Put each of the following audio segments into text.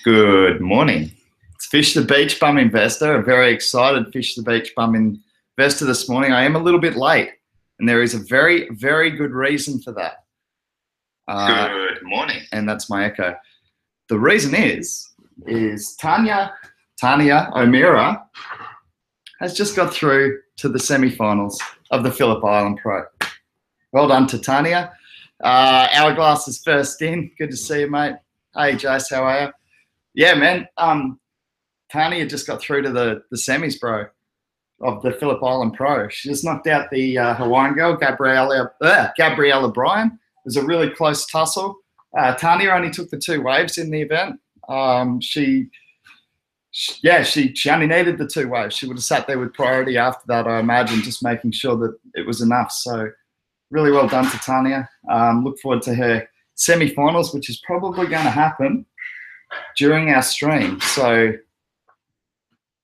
Good morning. It's Fish the Beach Bum Investor, a very excited Fish the Beach Bum Investor this morning. I am a little bit late, and there is a very, very good reason for that. Good morning. And that's my echo. The reason is Tarnea O'Meara has just got through to the semi-finals of the Phillip Island Pro. Well done to Tarnea. Hourglass is first in. Good to see you, mate. Hey, Jace, how are you? Yeah, man. Tarnea just got through to the semis, bro, of the Phillip Island Pro. She just knocked out the Hawaiian girl, Gabriella Bryan. It was a really close tussle. Tarnea only took the 2 waves in the event. She only needed the 2 waves. She would have sat there with priority after that, I imagine, just making sure that it was enough. So really well done to Tarnea. Look forward to her semi-finals, which is probably going to happen during our stream. So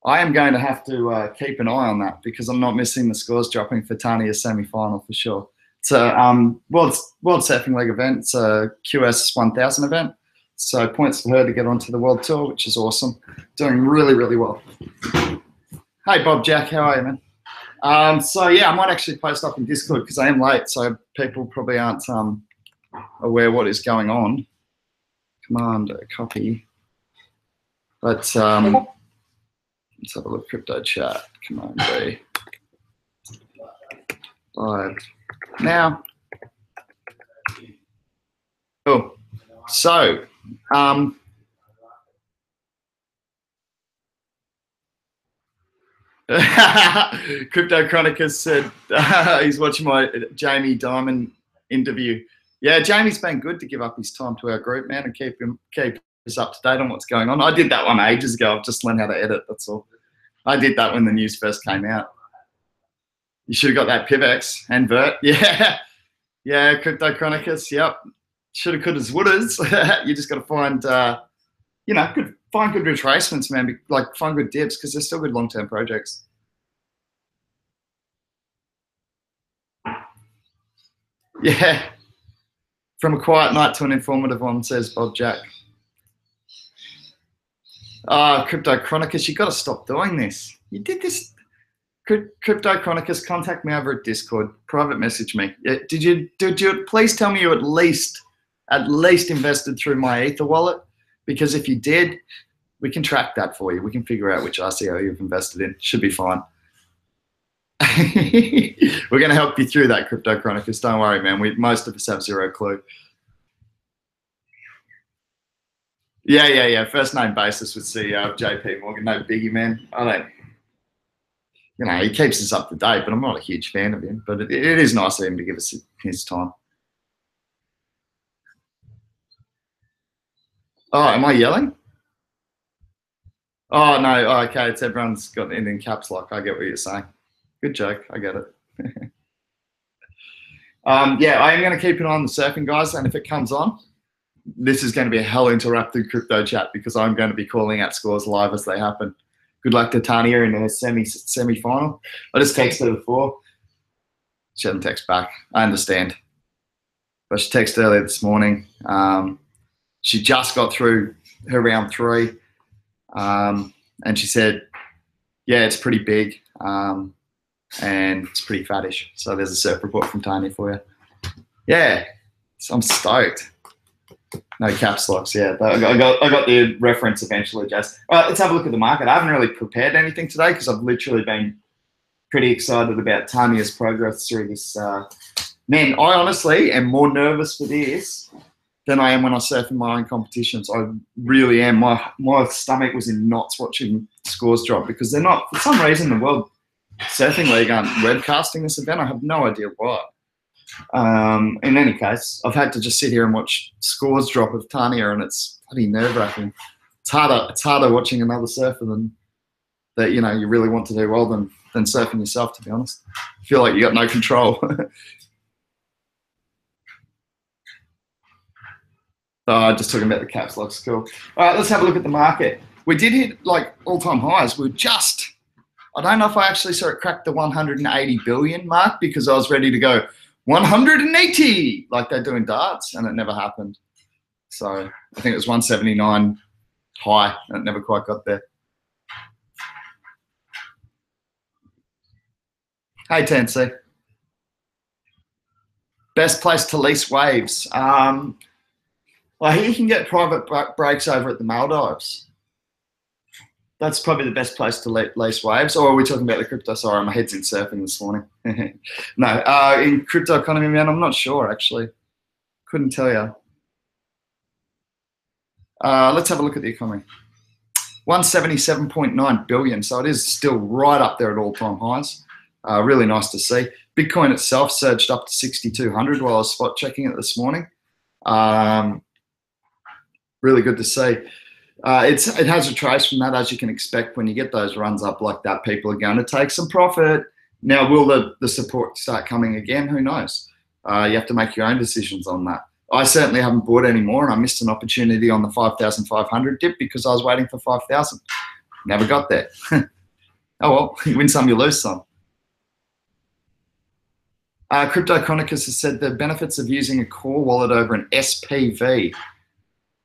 I am going to have to keep an eye on that because I'm not missing the scores dropping for Tarnea's semi-final for sure. It's a World Surfing League event. It's a QS 1000 event. So points for her to get onto the World Tour, which is awesome. Doing really, really well. Hey, Bob Jack, how are you, man? So yeah, I might actually post up in Discord because I am late, so people probably aren't aware what is going on. Command copy. But let's have a look. Crypto chat. Command B. Live now. Cool. So Crypto Chronicus said he's watching my Jamie Dimon interview. Yeah, Jamie's been good to give up his time to our group, man, and keep us up to date on what's going on. I did that one ages ago. I've just learned how to edit, that's all. I did that when the news first came out. You should have got that PIVX and Vert. Yeah. Yeah, Crypto Chronicus, yep. Shoulda, couldas, wouldas. You just got to find, find good retracements, man. Like, find good dips because they're still good long-term projects. Yeah. From a quiet night to an informative one, says Bob Jack. Crypto Chronicus, you got to stop doing this. You did this. Crypto Chronicus, contact me over at Discord. Private message me. Did you please tell me you at least invested through my Ether wallet? Because if you did, we can track that for you. We can figure out which RCO you've invested in. Should be fine. We're going to help you through that, Crypto Chronicus. Don't worry, man. Most of us have zero clue. Yeah. First name basis with CEO of JP Morgan. No biggie, man. He keeps us up to date, but I'm not a huge fan of him. But it is nice of him to give us his time. Oh, am I yelling? Oh, no. Oh, okay. It's everyone's got it in caps lock. I get what you're saying. Good joke. I get it. Yeah, I am going to keep an eye on the surfing, guys. And if it comes on, this is going to be a hell interrupted crypto chat because I'm going to be calling out scores live as they happen. Good luck to Tarnea in her semi-final. I just texted her before. She hasn't texted back. I understand. But she texted earlier this morning. She just got through her round 3. And she said, yeah, it's pretty big. And it's pretty fattish. So there's a surf report from Tarnea for you. Yeah, so I'm stoked. No caps locks, yeah. I got the reference eventually, Jess. All right, let's have a look at the market. I haven't really prepared anything today because I've literally been pretty excited about Tarnea's progress through this. Man, I honestly am more nervous for this than I am when I surf in my own competitions. I really am. My stomach was in knots watching scores drop because they're not, for some reason, the World Surfing League aren't webcasting this event. I have no idea why. In any case, I've had to just sit here and watch scores drop of Tarnea, and it's bloody nerve-wracking. It's harder watching another surfer than that. You really want to do well than surfing yourself. To be honest, I feel like you got no control. Just talking about the caps lock. Cool. All right, let's have a look at the market. We did hit like all-time highs. I don't know if I actually saw it crack the 180 billion mark because I was ready to go 180 like they do in darts, and it never happened. So I think it was 179 high, and it never quite got there. Hey, TNC. Best place to lease waves. Well, here you can get private breaks over at the Maldives. That's probably the best place to lease waves. Or are we talking about the crypto? Sorry, my head's in surfing this morning. No, in crypto economy, man, I'm not sure, actually. Couldn't tell you. Let's have a look at the economy. 177.9 billion. So it is still right up there at all-time highs. Really nice to see. Bitcoin itself surged up to 6,200 while I was spot checking it this morning. Really good to see. It has retraced from that, as you can expect. When you get those runs up like that, people are going to take some profit. Now, will the support start coming again? Who knows? You have to make your own decisions on that. I certainly haven't bought any more, and I missed an opportunity on the 5,500 dip because I was waiting for 5,000. Never got there. Oh well, you win some, you lose some. Crypto Chronicus has said the benefits of using a core wallet over an SPV.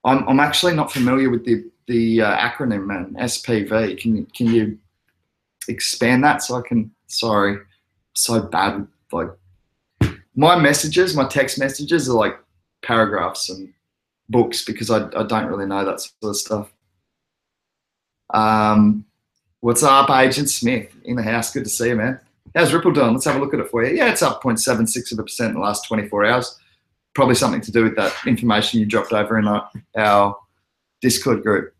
I'm actually not familiar with the acronym, man. SPV. Can you expand that so I can? Sorry, so bad. Like my messages, my text messages are like paragraphs and books because I don't really know that sort of stuff. What's up, Agent Smith in the house? Good to see you, man. How's Ripple doing? Let's have a look at it for you. Yeah, it's up 0.76% in the last 24 hours. Probably something to do with that information you dropped over in our Discord group.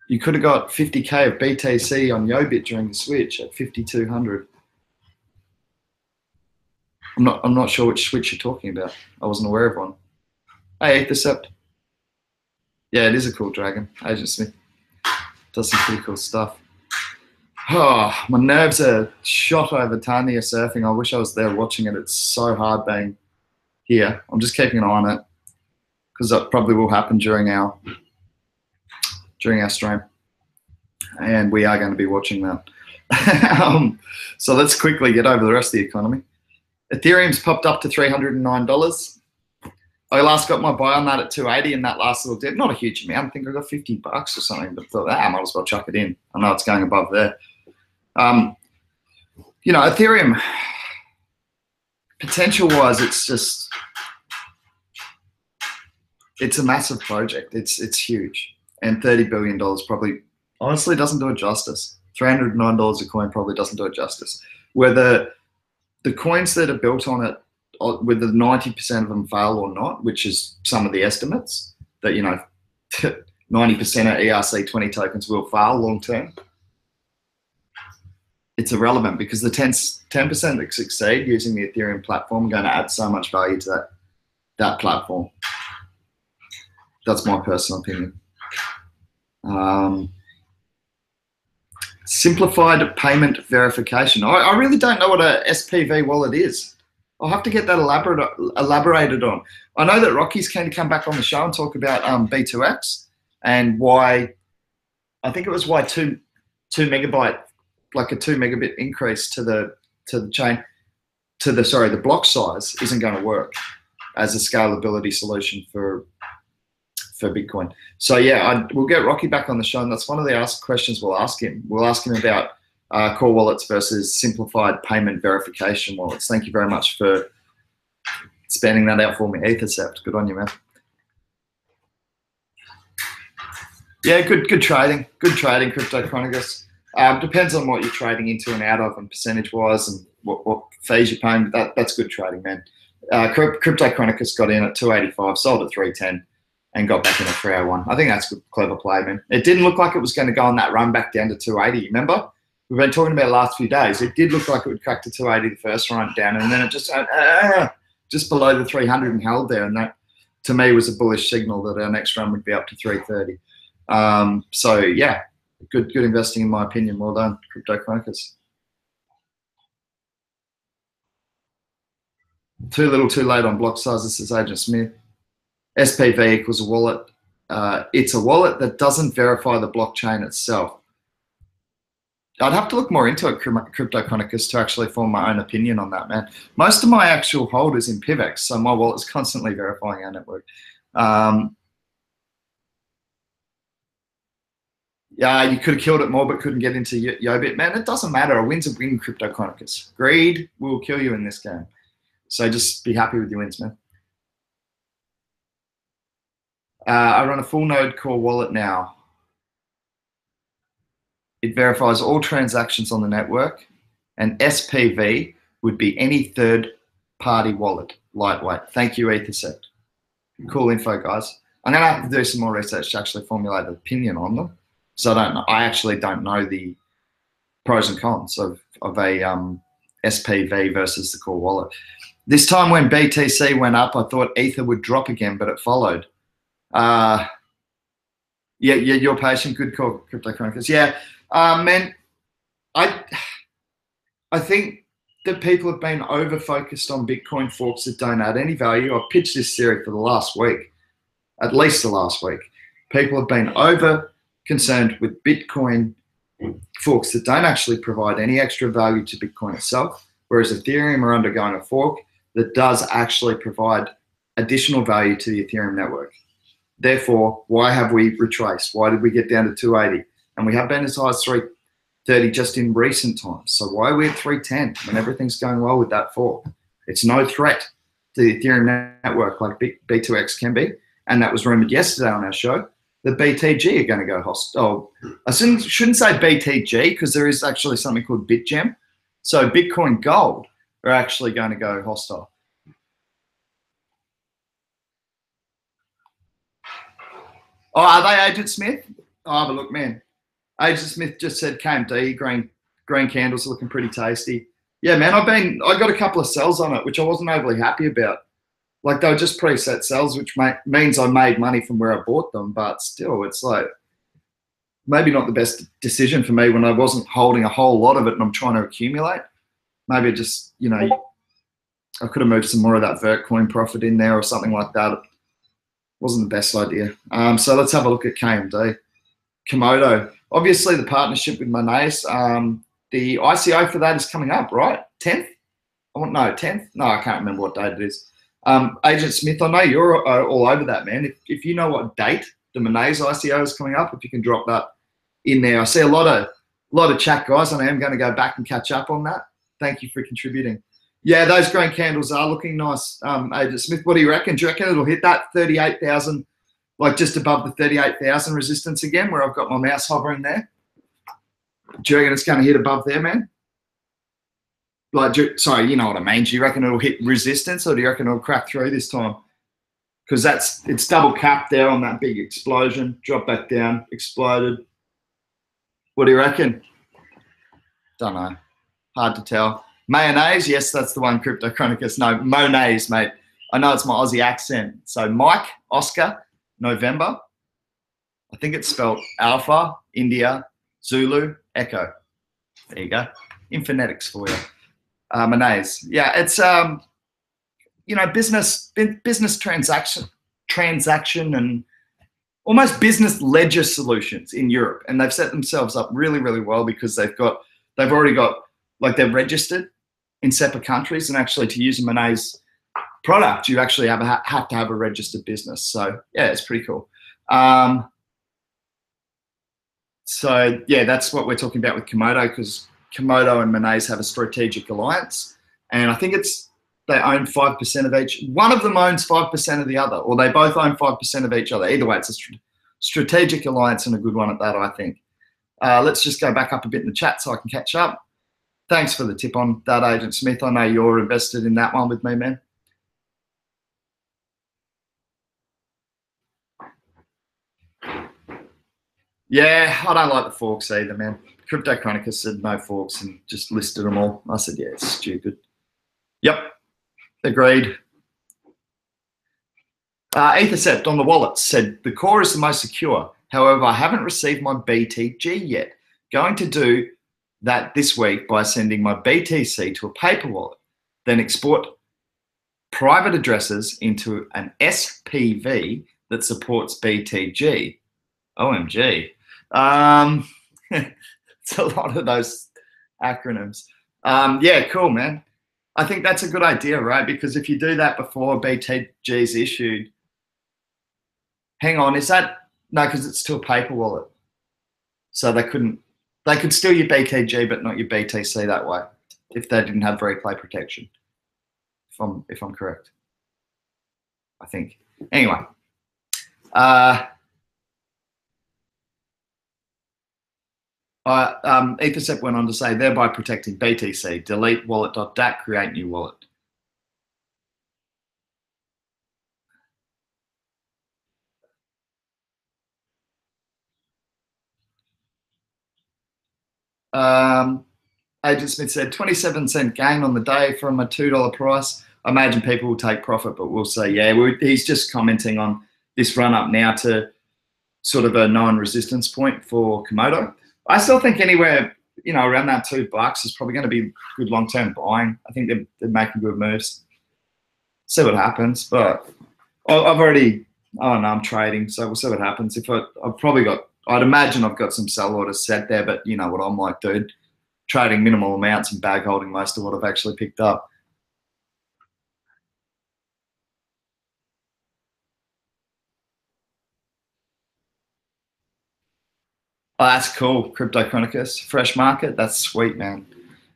You could have got 50K of BTC on Yobit during the switch at 5,200. I'm not sure which switch you're talking about. I wasn't aware of one. Hey, Intercept. Yeah, it is a cool dragon. Agent Smith does some pretty cool stuff. Oh, my nerves are shot over Tarnea surfing. I wish I was there watching it. It's so hard being here. I'm just keeping an eye on it because that probably will happen during our stream, and we are going to be watching that. So let's quickly get over the rest of the economy. Ethereum's popped up to $309. I last got my buy on that at 280 in that last little dip. Not a huge amount. I think I got $50 or something, but thought, I might as well chuck it in. I know it's going above there. You know, Ethereum, potential-wise, it's a massive project. It's huge. And $30 billion probably, honestly, doesn't do it justice. $309 a coin probably doesn't do it justice. Whether the coins that are built on it, whether 90% of them fail or not, which is some of the estimates, that, you know, 90% of ERC20 tokens will fail long term, it's irrelevant because the 10% that succeed using the Ethereum platform are going to add so much value to that platform. That's my personal opinion. Simplified payment verification. I really don't know what a SPV wallet is. I'll have to get that elaborated on. I know that Rocky's keen to come back on the show and talk about B2X and why, I think it was why 2 megabyte, like a 2 megabit increase to the chain, the block size isn't going to work as a scalability solution for Bitcoin. So yeah, we'll get Rocky back on the show, and that's one of the questions we'll ask him. We'll ask him about core wallets versus simplified payment verification wallets. Thank you very much for spanning that out for me, Ethercept. Good on you, man. Yeah, good trading. Good trading, Crypto Chronicus. Depends on what you're trading into and out of and percentage-wise and what fees you're paying. That's good trading, man. Crypto Chronicus got in at 285, sold at 310. And got back in at 301. I think that's good, clever play, man. It didn't look like it was going to go on that run back down to 280. Remember? We've been talking about the last few days. It did look like it would crack to 280 the first run down, and then it just below the 300 and held there. And that, to me, was a bullish signal that our next run would be up to 330. So, yeah, good investing in my opinion. Well done, Crypto Chronicus. Too little, too late on block size. This is Agent Smith. SPV equals a wallet. It's a wallet that doesn't verify the blockchain itself. I'd have to look more into it, CryptoChronicus, to actually form my own opinion on that, man. Most of my actual hold is in PIVX, so my wallet's constantly verifying our network. Yeah, you could have killed it more, but couldn't get into Yobit. Man, it doesn't matter. A win's a win, CryptoChronicus. Greed will kill you in this game. So just be happy with your wins, man. I run a full node core wallet now. It verifies all transactions on the network, and SPV would be any third-party wallet, lightweight. Thank you, Ethercept. Cool info, guys. I'm going to have to do some more research to actually formulate an opinion on them. So I actually don't know the pros and cons of a SPV versus the core wallet. This time when BTC went up, I thought Ether would drop again, but it followed. Yeah, you're patient. Good call, CryptoChronicus. Yeah, man, I think that people have been over-focused on Bitcoin forks that don't add any value. I've pitched this theory for the last week, at least the last week. People have been over-concerned with Bitcoin forks that don't actually provide any extra value to Bitcoin itself, whereas Ethereum are undergoing a fork that does actually provide additional value to the Ethereum network. Therefore, why have we retraced? Why did we get down to 280? And we have been as high as 330 just in recent times. So why are we at 310 when everything's going well with that fork? It's no threat to the Ethereum network like B2X can be. And that was rumored yesterday on our show that BTG are going to go hostile. I shouldn't say BTG because there is actually something called BitGem. So Bitcoin Gold are actually going to go hostile. Oh, are they Agent Smith? Oh, but look, man. Agent Smith just said KMD, green candles are looking pretty tasty. Yeah, man, I got a couple of sells on it, which I wasn't overly happy about. Like, they were just preset sells, which means I made money from where I bought them, but still, it's like maybe not the best decision for me when I wasn't holding a whole lot of it and I'm trying to accumulate. Maybe just, you know, I could have moved some more of that Vertcoin profit in there or something like that. It wasn't the best idea. So let's have a look at KMD. Komodo. Obviously, the partnership with Monet, the ICO for that is coming up, right? 10th? Oh, no, 10th? No, I can't remember what date it is. Agent Smith, I know you're all over that, man. If you know what date the Monet's ICO is coming up, if you can drop that in there. I see a lot of chat, guys, and I am going to go back and catch up on that. Thank you for contributing. Yeah, those green candles are looking nice. Agent Smith, what do you reckon? Do you reckon it'll hit that 38,000, like just above the 38,000 resistance again, where I've got my mouse hovering there? Do you reckon it's going to hit above there, man? Like, sorry, you know what I mean. Do you reckon it'll hit resistance, or do you reckon it'll crack through this time? Because it's double capped there on that big explosion. Drop back down, exploded. What do you reckon? Don't know. Hard to tell. Mayonnaise, yes, that's the one, CryptoChronicus. No, Monets, mate. I know it's my Aussie accent. So Mike, Oscar, November. I think it's spelled Alpha, India, Zulu, Echo. There you go. In phonetics for you. Monets. Yeah, it's you know, business transaction and almost business ledger solutions in Europe, and they've set themselves up really, really well because they've already got, like, they're registered in separate countries, and actually to use a Monet's product, you actually have to have a registered business. So yeah, it's pretty cool. So yeah, that's what we're talking about with Komodo, because Komodo and Monet's have a strategic alliance, and I think they own 5% of each. One of them owns 5% of the other, or they both own 5% of each other. Either way, it's a strategic alliance, and a good one at that, I think. Let's just go back up a bit in the chat so I can catch up. Thanks for the tip on that, Agent Smith. I know you're invested in that one with me, man. Yeah, I don't like the forks either, man. CryptoChronicus said no forks and just listed them all. I said, yeah, it's stupid. Yep, agreed. Ethercept on the wallet said, the core is the most secure. However, I haven't received my BTG yet. Going to do that this week by sending my BTC to a paper wallet, then export private addresses into an SPV that supports BTG. OMG. It's It's a lot of those acronyms. Yeah, cool, man. I think that's a good idea, right? Because if you do that before BTG is issued, hang on, is that, no, because it's still a paper wallet. So they could steal your BTG, but not your BTC that way, if they didn't have replay protection, if I'm correct, I think. Anyway. Ethercept went on to say, thereby protecting BTC, delete wallet.dat, create new wallet. Agent Smith said 27-cent gain on the day from a $2 price. I imagine people will take profit, but we'll see. Yeah, he's just commenting on this run up now to sort of a known resistance point for Komodo. I still think anywhere, around that $2 is probably going to be good long-term buying. I think they're making good moves. See what happens, but I'm trading, so we'll see what happens. I'd imagine I've got some sell orders set there, but you know what I'm like, dude. Trading minimal amounts and bag holding most of what I've actually picked up. Oh, that's cool. Crypto Chronicus, fresh market. That's sweet, man.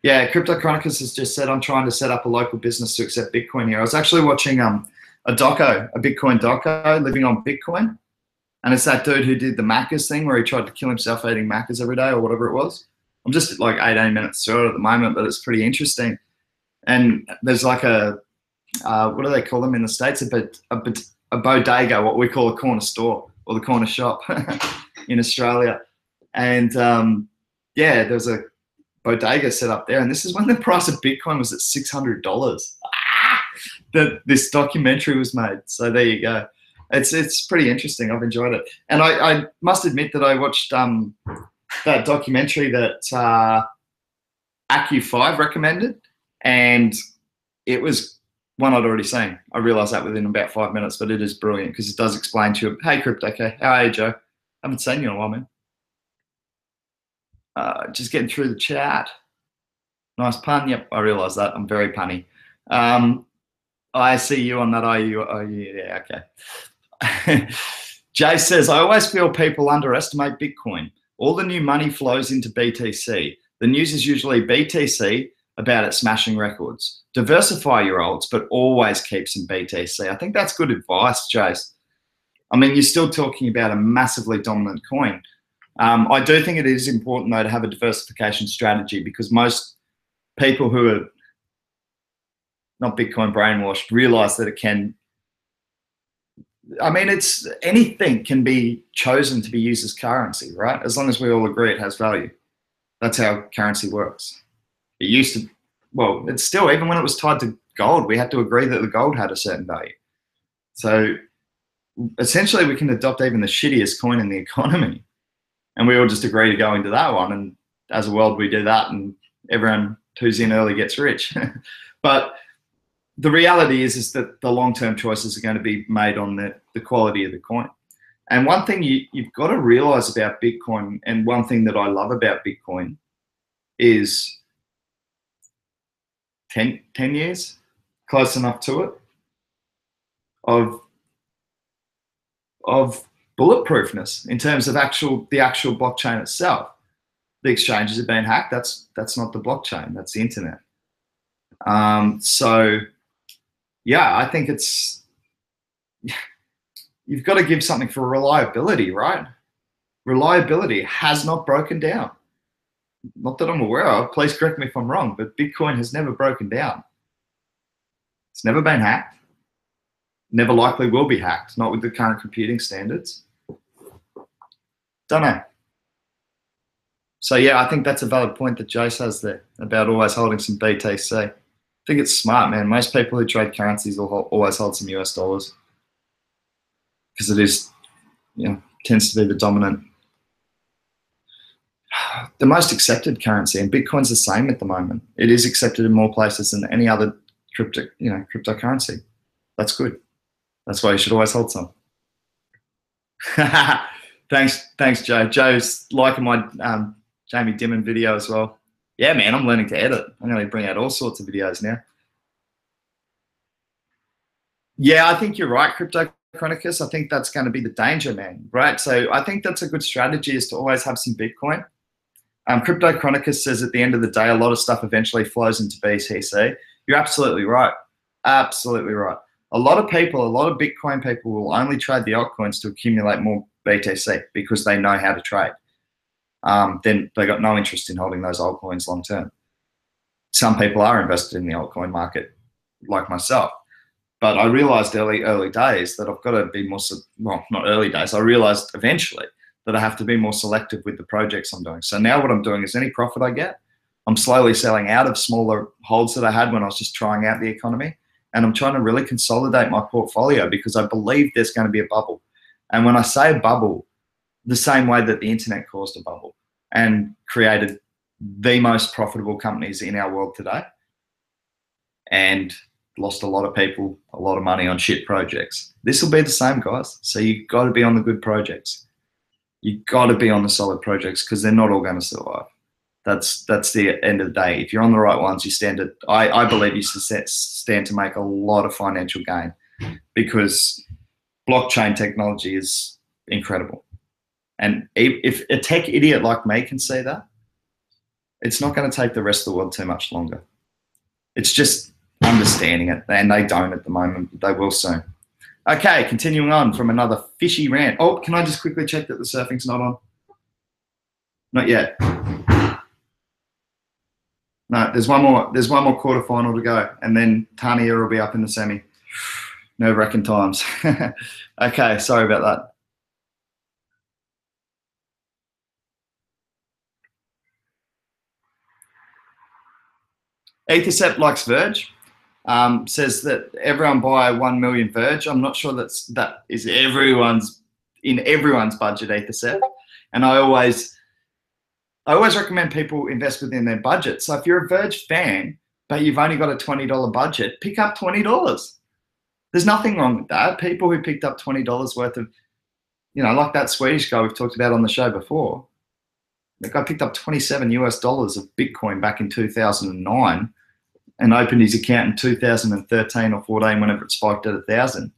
Yeah, Crypto Chronicus has just said, I'm trying to set up a local business to accept Bitcoin here. I was actually watching a Bitcoin doco, living on Bitcoin. And it's that dude who did the Macca's thing where he tried to kill himself eating Macca's every day or whatever it was. I'm just like 18 minutes through it at the moment, but it's pretty interesting. And there's like what do they call them in the States? A bodega, what we call a corner store or the corner shop in Australia. And yeah, there's a bodega set up there. And this is when the price of Bitcoin was at $600. This documentary was made. So there you go. It's pretty interesting. I've enjoyed it. And I must admit that I watched that documentary that AccuFive recommended, and it was one I'd already seen. I realised that within about 5 minutes, but it is brilliant because it does explain to you, hey, Crypto, okay, how are you, Joe? Haven't seen you in a while, man. Just getting through the chat. Nice pun. Yep, I realise that. I'm very punny. I see you on that. Yeah, okay. Jay says, I always feel people underestimate Bitcoin. All the new money flows into BTC. The news is usually BTC about it smashing records. Diversify your alts, but always keep some BTC. I think that's good advice, Jace. I mean, you're still talking about a massively dominant coin. I do think it is important, though, to have a diversification strategy because most people who are not Bitcoin brainwashed realize that it can. I mean, anything can be chosen to be used as currency, right? As long as we all agree it has value. That's how currency works. It used to, well, it's still, even when it was tied to gold, we had to agree that the gold had a certain value. So essentially we can adopt even the shittiest coin in the economy and we all just agree to go into that one. And as a world, we do that and everyone who's in early gets rich. But the reality is that the long-term choices are going to be made on the quality of the coin. And one thing you've got to realize about Bitcoin, and one thing that I love about Bitcoin is 10 years, close enough to it, of bulletproofness in terms of the actual blockchain itself. The exchanges have been hacked. That's not the blockchain. That's the internet. So yeah, I think you've got to give something for reliability, right? Reliability has not broken down. Not that I'm aware of. Please correct me if I'm wrong, but Bitcoin has never broken down. It's never been hacked. Never likely will be hacked, not with the current computing standards. Don't know. So yeah, I think that's a valid point that Jace has there about always holding some BTC. I think it's smart, man. Most people who trade currencies will always hold some US dollars because it is, tends to be the dominant, the most accepted currency, and Bitcoin's the same at the moment. It is accepted in more places than any other cryptocurrency. That's good. That's why you should always hold some. Thanks, Joe. Joe's liking my Jamie Dimon video as well. Yeah, man, I'm learning to edit. I'm going to bring out all sorts of videos now. Yeah, I think you're right, Crypto Chronicus. I think that's going to be the danger, man, right? So I think that's a good strategy, is to always have some Bitcoin. Crypto Chronicus says at the end of the day, a lot of stuff eventually flows into BTC. You're absolutely right. Absolutely right. A lot of people, a lot of Bitcoin people will only trade the altcoins to accumulate more BTC because they know how to trade. Then they got no interest in holding those altcoins long term. Some people are invested in the altcoin market, like myself. But I realized early days that I've got to be more, well, not early days, I realized eventually that I have to be more selective with the projects I'm doing. So now what I'm doing is any profit I get, I'm slowly selling out of smaller holds that I had when I was just trying out the economy. And I'm trying to really consolidate my portfolio because I believe there's going to be a bubble. And when I say a bubble, the same way that the internet caused a bubble and created the most profitable companies in our world today, and lost a lot of people, a lot of money on shit projects. This will be the same, guys. So you've got to be on the good projects. You've got to be on the solid projects because they're not all going to survive. That's the end of the day. If you're on the right ones, you stand to, I believe you stand to make a lot of financial gain because blockchain technology is incredible. And if a tech idiot like me can see that, it's not going to take the rest of the world too much longer. It's just understanding it, and they don't at the moment, but they will soon. Okay, continuing on from another fishy rant. Oh, can I just quickly check that the surfing's not on? Not yet. No, there's one more quarterfinal to go, and then Tarnea will be up in the semi. Nerve-wracking times. Okay, sorry about that. Ethercept likes Verge. Says that everyone buy 1 million Verge. I'm not sure that is everyone's budget, Ethercept. And I always recommend people invest within their budget. So if you're a Verge fan, but you've only got a $20 budget, pick up $20. There's nothing wrong with that. People who picked up $20 worth of, like that Swedish guy we've talked about on the show before. The guy picked up $27 US of Bitcoin back in 2009 and opened his account in 2013 or 14 whenever it spiked at 1,000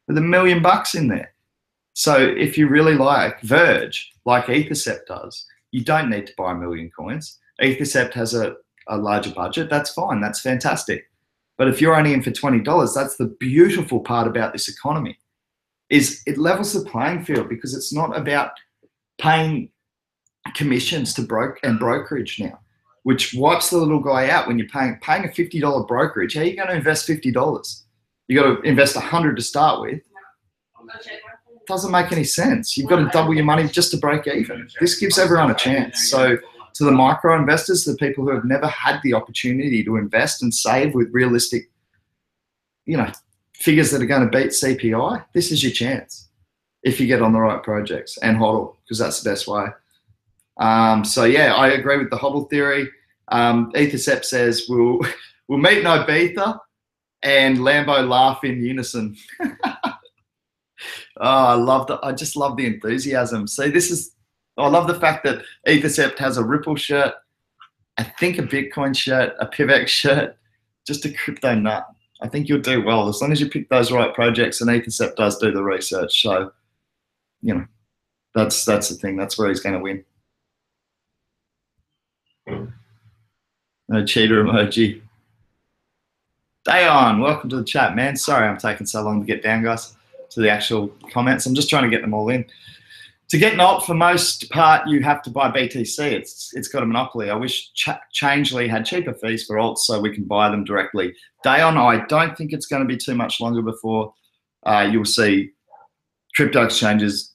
with $1 million in there. So if you really like Verge, like Ethercept does, you don't need to buy 1 million coins. Ethercept has a larger budget. That's fine. That's fantastic. But if you're only in for $20, that's the beautiful part about this economy, is it levels the playing field because it's not about paying commissions to brokerage now, which wipes the little guy out when you're paying a $50 brokerage. How are you going to invest $50? You got to invest $100 to start with. It doesn't make any sense. You've got to double your money just to break even. This gives everyone a chance. So to the micro investors, the people who have never had the opportunity to invest and save with realistic, figures that are going to beat CPI, this is your chance if you get on the right projects and hodl, because that's the best way. So yeah, I agree with the hodl theory. Ethercept says we'll meet in Ibiza and Lambo laugh in unison. Oh, I just love the enthusiasm. See, I love the fact that Ethercept has a Ripple shirt, I think a Bitcoin shirt, a PIVX shirt, just a crypto nut. I think you'll do well as long as you pick those right projects, and Ethercept does do the research. So, that's the thing. That's where he's going to win. No cheater emoji. Dayon, welcome to the chat, man. Sorry I'm taking so long to get down, guys, to the actual comments. I'm just trying to get them all in. To get an alt, for most part, you have to buy BTC. It's got a monopoly. I wish Changelly had cheaper fees for alts so we can buy them directly. Dayon, I don't think it's going to be too much longer before you'll see crypto exchanges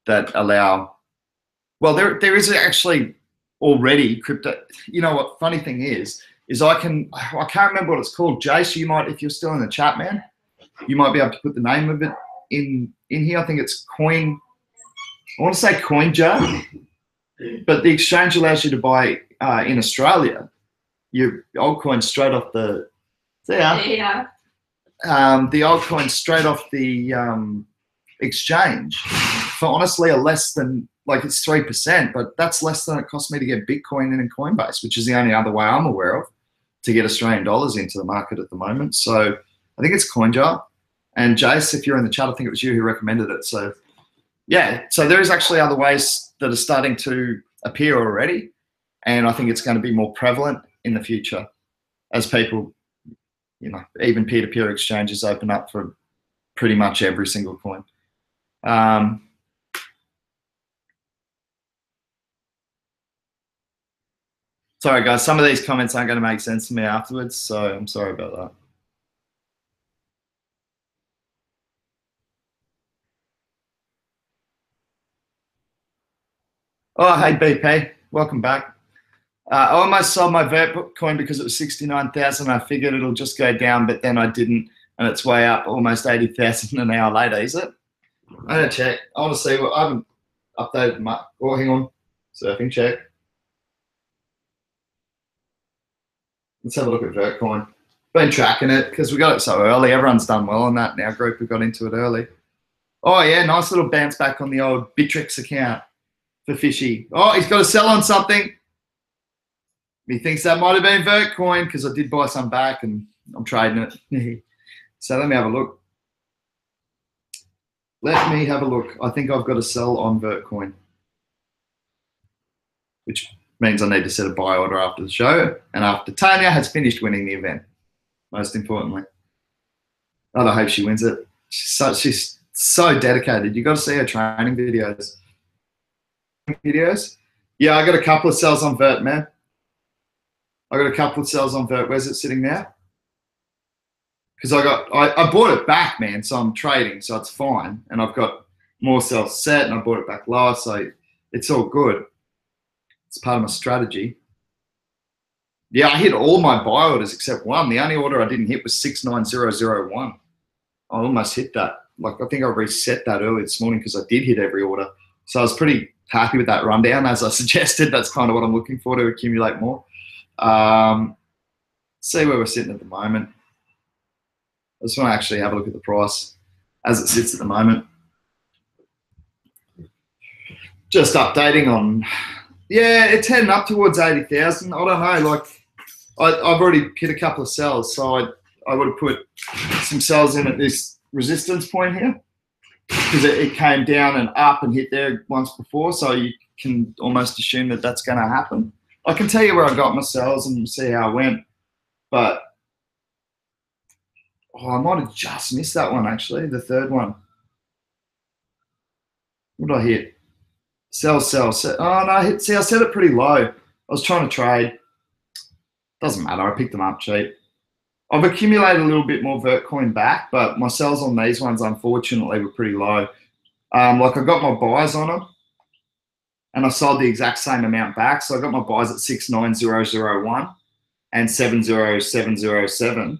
that allow. Well, there is actually already crypto. You know what? Funny thing is I can't remember what it's called. Jace, you might, if you're still in the chat, man, you might be able to put the name of it in here. I think it's Coin. I want to say CoinJar, but the exchange allows you to buy in Australia your altcoin straight off the the altcoin straight off the exchange for honestly a less than like it's 3%, but that's less than it cost me to get Bitcoin in Coinbase, which is the only other way I'm aware of to get Australian dollars into the market at the moment. So I think it's CoinJar. And Jace, if you're in the chat, I think it was you who recommended it. So yeah, so there is actually other ways that are starting to appear already. And I think it's going to be more prevalent in the future as people, you know, even peer-to-peer exchanges open up for pretty much every single coin. Sorry, guys, some of these comments aren't going to make sense to me afterwards, so I'm sorry about that. Oh, hey, BP. Welcome back. I almost sold my Vert coin because it was 69,000. I figured it'll just go down, but then I didn't, and it's way up almost 80,000 an hour later, is it? I'm going to check. I want to see what I haven't updated my. Oh, hang on. Surfing check. Let's have a look at Vertcoin. Been tracking it because we got it so early. Everyone's done well on that in our group. We got into it early. Oh, yeah, nice little bounce back on the old Bittrex account for Fishy. Oh, he's got to sell on something. He thinks that might have been Vertcoin because I did buy some back and I'm trading it. So let me have a look. Let me have a look. I think I've got to sell on Vertcoin, which means I need to set a buy order after the show and after Tarnea has finished winning the event, most importantly. I hope she wins it. She's so dedicated. You got to see her training videos. Yeah, I got a couple of sells on Vert, man. I got a couple of sells on Vert. Where's it sitting now? Because I bought it back, man. So I'm trading, so it's fine. And I've got more sells set, and I bought it back lower, so it's all good. It's part of my strategy. Yeah, I hit all my buy orders except one. The only order I didn't hit was 69001. I almost hit that. Like, I think I reset that early this morning because I did hit every order. So I was pretty happy with that rundown. As I suggested, that's kind of what I'm looking for to accumulate more. See where we're sitting at the moment. I just want to actually have a look at the price as it sits at the moment. Just updating on, yeah, it's heading up towards 80,000. I don't know, like I've already hit a couple of sells, so I would have put some sells in at this resistance point here because it came down and up and hit there once before, so you can almost assume that that's going to happen. I can tell you where I got my sells and see how I went, but I might have just missed that one actually, the third one. What did I hit? Sell. Oh no, see, I set it pretty low. I was trying to trade. Doesn't matter, I picked them up cheap. I've accumulated a little bit more Vertcoin back, but my sells on these ones, unfortunately, were pretty low. Like I got my buys on them, and I sold the exact same amount back. So I got my buys at 69001 and 70707,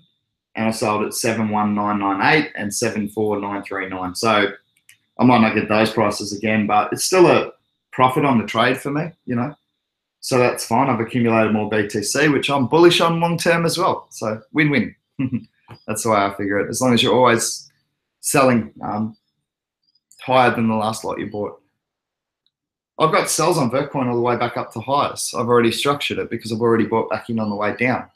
and I sold at 71998 and 74939. So I might not get those prices again, but it's still a profit on the trade for me, you know. So that's fine. I've accumulated more BTC, which I'm bullish on long term as well. So win-win. That's the way I figure it. As long as you're always selling higher than the last lot you bought. I've got sells on Vertcoin all the way back up to highs. I've already structured it because I've already bought back in on the way down.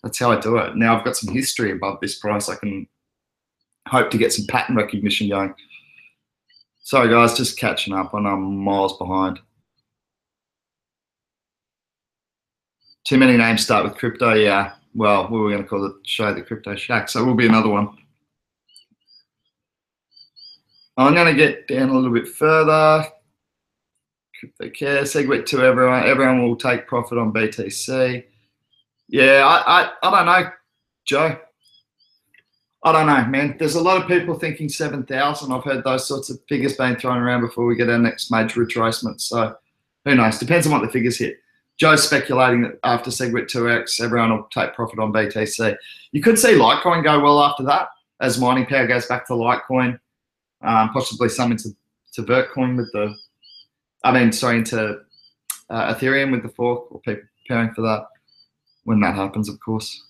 That's how I do it. Now I've got some history above this price. I can hope to get some pattern recognition going. Sorry guys, just catching up. I know I'm miles behind. Too many names start with crypto, yeah. Well, we were going to call the show the Crypto Shack, so it will be another one. I'm going to get down a little bit further. Crypto Care, SegWit to everyone. Everyone will take profit on BTC. Yeah, I don't know, Joe. I don't know, man. There's a lot of people thinking 7,000. I've heard those sorts of figures being thrown around before we get our next major retracement. So who knows? Depends on what the figures hit. Joe's speculating that after SegWit 2X, everyone will take profit on BTC. You could see Litecoin go well after that as mining power goes back to Litecoin, possibly some into Vertcoin with the, into Ethereum with the fork, or people preparing for that when that happens, of course.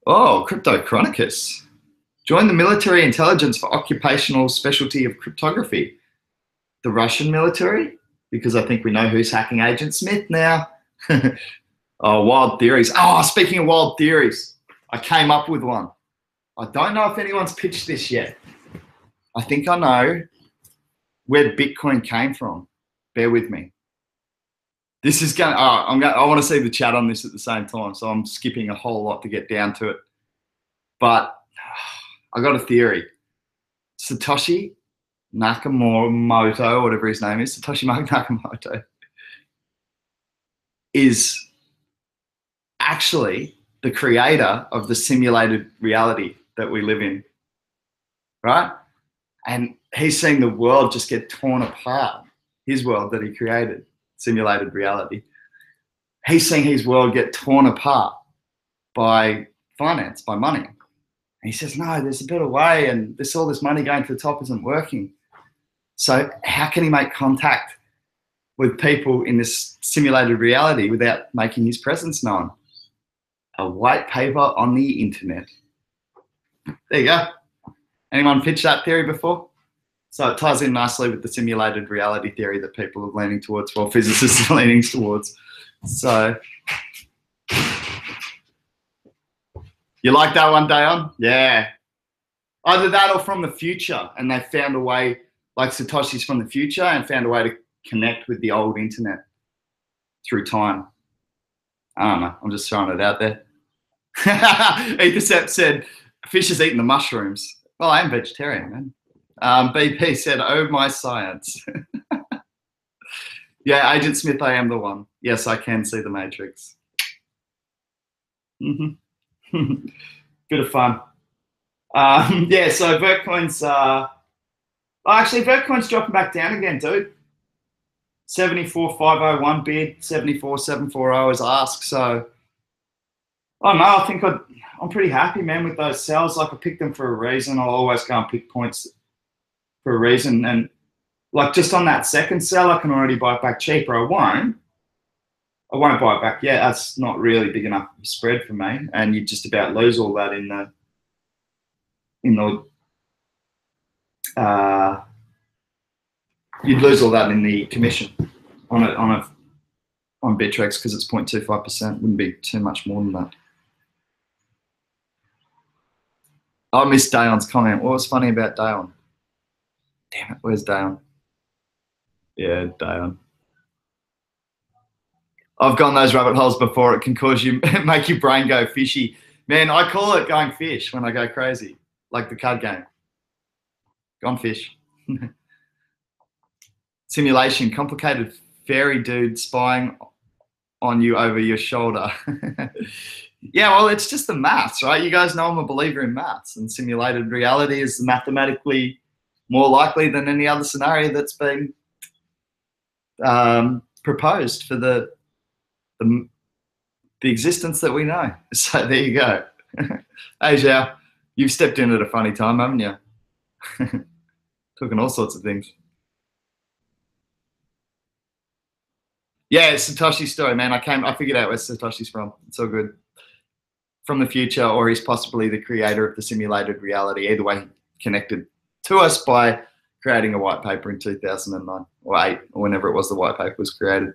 Oh, Crypto Chronicus. Joined the military intelligence for occupational specialty of cryptography. The Russian military, because I think we know who's hacking Agent Smith now. Oh, wild theories. Oh, speaking of wild theories, I came up with one. I don't know if anyone's pitched this yet. I think I know where Bitcoin came from. Bear with me. This is going. I want to see the chat on this at the same time, so I'm skipping a whole lot to get down to it. But I got a theory. Satoshi Nakamoto, whatever his name is, Satoshi Nakamoto, is actually the creator of the simulated reality that we live in, right? And he's seeing the world just get torn apart. His world that he created, simulated reality. He's seeing his world get torn apart by finance, by money. And he says, no, there's a better way, and all this money going to the top isn't working. So how can he make contact with people in this simulated reality without making his presence known? A white paper on the internet. There you go. Anyone pitched that theory before? So it ties in nicely with the simulated reality theory that people are leaning towards, well, physicists are leaning towards. So you like that one, Dayon? Yeah. Either that or from the future, and they found a way, like Satoshi's from the future, and found a way to connect with the old internet through time. I don't know. I'm just throwing it out there. Ethercept said, fish is eating the mushrooms. Well, I am vegetarian, man. BP said, oh, my science. Yeah, Agent Smith, I am the one. Yes, I can see the Matrix. Bit of fun. Yeah, so Vertcoin's... actually, Vertcoin's dropping back down again, dude. 74,501 bid, 74,740 is ask. So, I don't know. I think I'm pretty happy, man, with those sells. Like, I picked them for a reason. I'll always go and pick points for a reason. And, like, just on that second sell, I can already buy it back cheaper. I won't buy it back yet. That's not really big enough spread for me. And you just about lose all that in the you'd lose all that in the commission on Bittrex because it's 0.25%. Wouldn't be too much more than that. I missed Dayon's comment. What was funny about Dayon? Damn it, where's Dayon? Yeah, Dayon. I've gone those rabbit holes before. It can cause you, make your brain go fishy. Man, I call it going fish when I go crazy, like the card game. Gone fish. Simulation, complicated fairy dude spying on you over your shoulder. Yeah, well, it's just the maths, right? You guys know I'm a believer in maths, and simulated reality is mathematically more likely than any other scenario that's been proposed for the existence that we know. So there you go. Hey, Zhao, you've stepped in at a funny time, haven't you? Talking all sorts of things. Yeah, it's Satoshi's story, man. I figured out where Satoshi's from. It's all good. From the future, or he's possibly the creator of the simulated reality. Either way, he connected to us by creating a white paper in 2009 or 8, or whenever it was the white paper was created.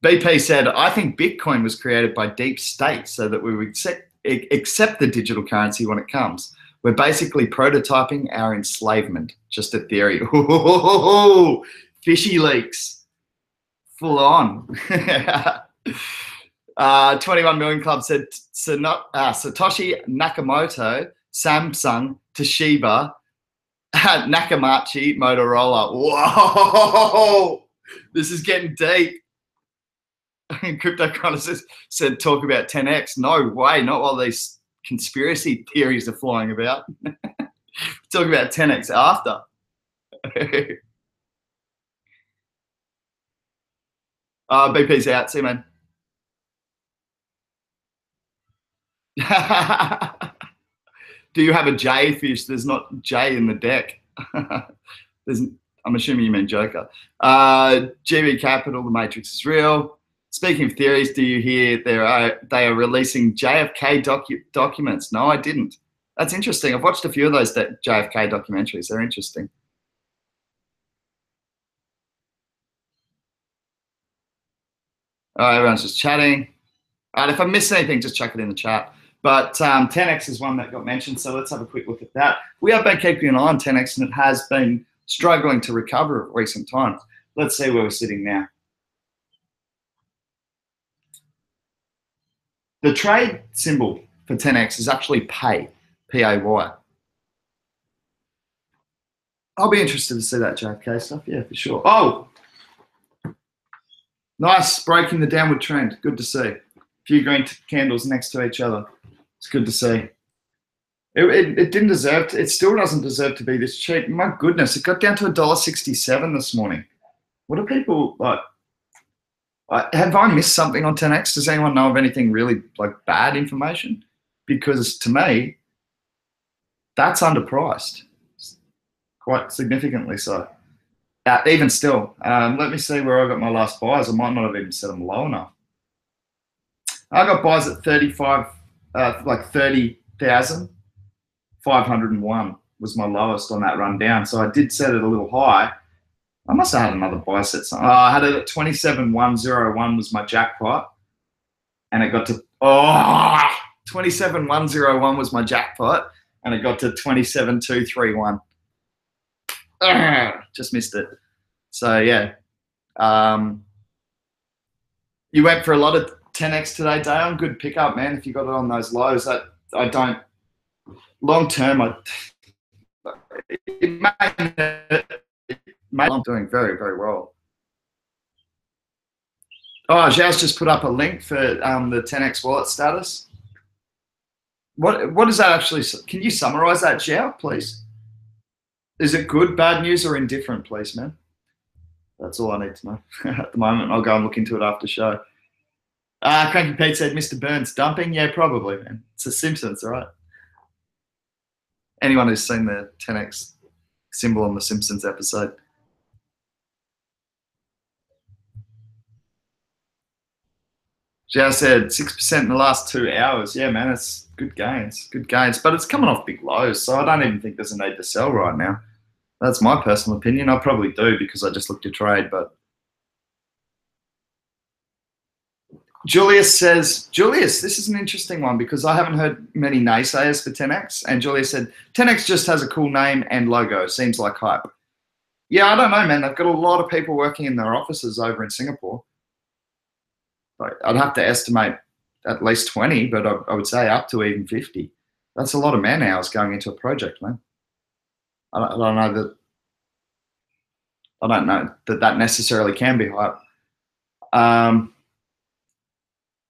BP said, I think Bitcoin was created by deep state so that we would accept the digital currency when it comes. We're basically prototyping our enslavement. Just a theory. Ooh, fishy leaks. Full on. 21 Million Club said Satoshi Nakamoto, Samsung, Toshiba, Nakamachi, Motorola. Whoa, this is getting deep. Crypto Chronicles said talk about 10x. No way, not while these conspiracy theories are flying about. Talk about 10x after. BP's out. See you, man. Do you have a J fish? There's not J in the deck. I'm assuming you mean Joker. GB Capital, the Matrix is real. Speaking of theories, do you hear they are releasing JFK documents? No, I didn't. That's interesting. I've watched a few of those JFK documentaries. They're interesting. All right, everyone's just chatting. All right, if I missed anything, just chuck it in the chat. But 10x is one that got mentioned, so let's have a quick look at that. We have been keeping an eye on 10x, and it has been struggling to recover at recent times. Let's see where we're sitting now. The trade symbol for 10x is actually pay, P-A-Y. I'll be interested to see that JFK stuff, yeah, for sure. Oh, nice, breaking the downward trend. Good to see. A few green candles next to each other. It's good to see. It didn't deserve to, it still doesn't deserve to be this cheap. My goodness, it got down to $1.67 this morning. What are people like? Have I missed something on 10x? Does anyone know of anything really like bad information? Because to me, that's underpriced, quite significantly so. Even still, let me see where I got my last buys. I might not have even set them low enough. I got buys at 35, like 30,501 was my lowest on that run down. So I did set it a little high. I must have had another buy set. I had it at 27,101 was my jackpot. And it got to, 27,101 was my jackpot. And it got to 27,231. Just missed it. So, yeah. You went for a lot of 10x today, Dale. Good pickup, man, if you got it on those lows. Long term, I'm doing very, very well. Oh, Zhao's just put up a link for the 10x wallet status. What is that actually? Can you summarize that, Zhao, please? Is it good, bad news, or indifferent, please, man? That's all I need to know at the moment. I'll go and look into it after show. Cranky Pete said, Mr. Burns dumping? Yeah, probably, man. It's The Simpsons, all right? Anyone who's seen the 10x symbol on the Simpsons episode. Zhao said 6% in the last 2 hours. Yeah, man, it's good gains. Good gains. But it's coming off big lows, so I don't even think there's a need to sell right now. That's my personal opinion. I probably do because I just looked to trade, but Julius says, Julius, this is an interesting one because I haven't heard many naysayers for 10x. And Julius said, 10x just has a cool name and logo. Seems like hype. Yeah, I don't know, man. They've got a lot of people working in their offices over in Singapore. I'd have to estimate at least 20, but I would say up to even 50. That's a lot of man hours going into a project, man. I don't know that necessarily can be hype.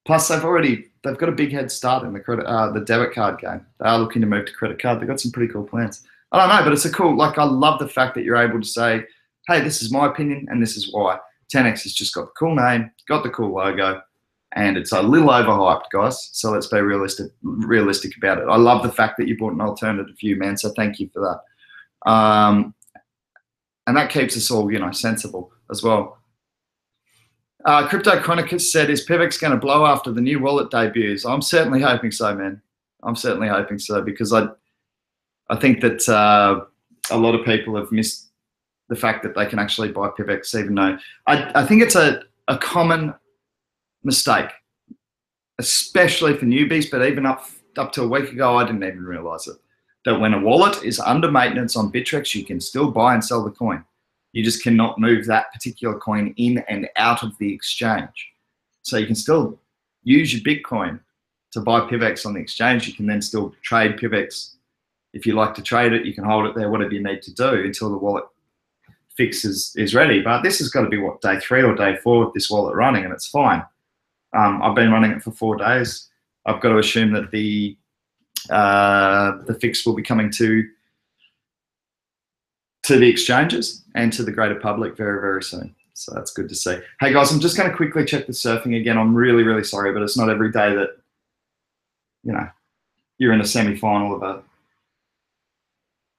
Plus, they've got a big head start in the debit card game. They are looking to move to credit card. They've got some pretty cool plans. I don't know, but it's a cool. Like I love the fact that you're able to say, "Hey, this is my opinion, and this is why." 10x has just got the cool name, got the cool logo, and it's a little overhyped, guys. So let's be realistic about it. I love the fact that you bought an alternative view, man. So thank you for that. And that keeps us all, sensible as well. Crypto Chronicus said, is PIVX going to blow after the new wallet debuts? I'm certainly hoping so, man. I'm certainly hoping so because I think that a lot of people have missed the fact that they can actually buy PIVX, even though I think it's a common mistake, especially for newbies, but even up to a week ago, I didn't even realize it, that when a wallet is under maintenance on Bittrex, you can still buy and sell the coin. You just cannot move that particular coin in and out of the exchange. So you can still use your Bitcoin to buy PIVX on the exchange. You can then still trade PIVX. If you like to trade it, you can hold it there, whatever you need to do until the wallet fix is ready. But this has got to be, what, day 3 or day 4 with this wallet running, and it's fine. I've been running it for 4 days. I've got to assume that the fix will be coming to the exchanges and to the greater public very, very soon. So that's good to see. Hey guys, I'm just going to quickly check the surfing again. I'm really, really sorry, but it's not every day that, you're in a semi-final of a,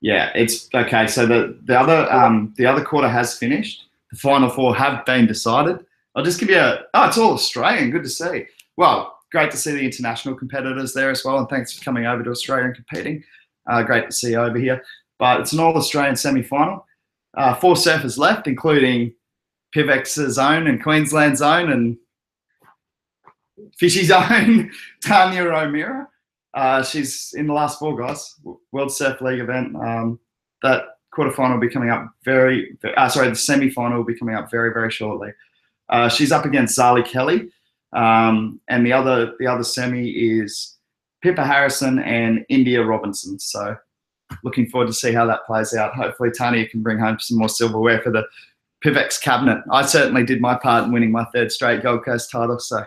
yeah, it's okay. So the other quarter has finished. The final 4 have been decided. I'll just give you it's all Australian. Good to see. Well, great to see the international competitors there as well. And thanks for coming over to Australia and competing. Great to see you over here. But it's an all-Australian semi-final. 4 surfers left, including PIVX's own and Queensland's own and Fishy's own, Tarnea O'Meara. She's in the last 4, guys. World Surf League event. That quarterfinal will be coming up the semi-final will be coming up very, very shortly. She's up against Zali Kelly. And the other semi is Pippa Harrison and India Robinson. So looking forward to see how that plays out. Hopefully Tania can bring home some more silverware for the PIVX cabinet. I certainly did my part in winning my 3rd straight Gold Coast title. So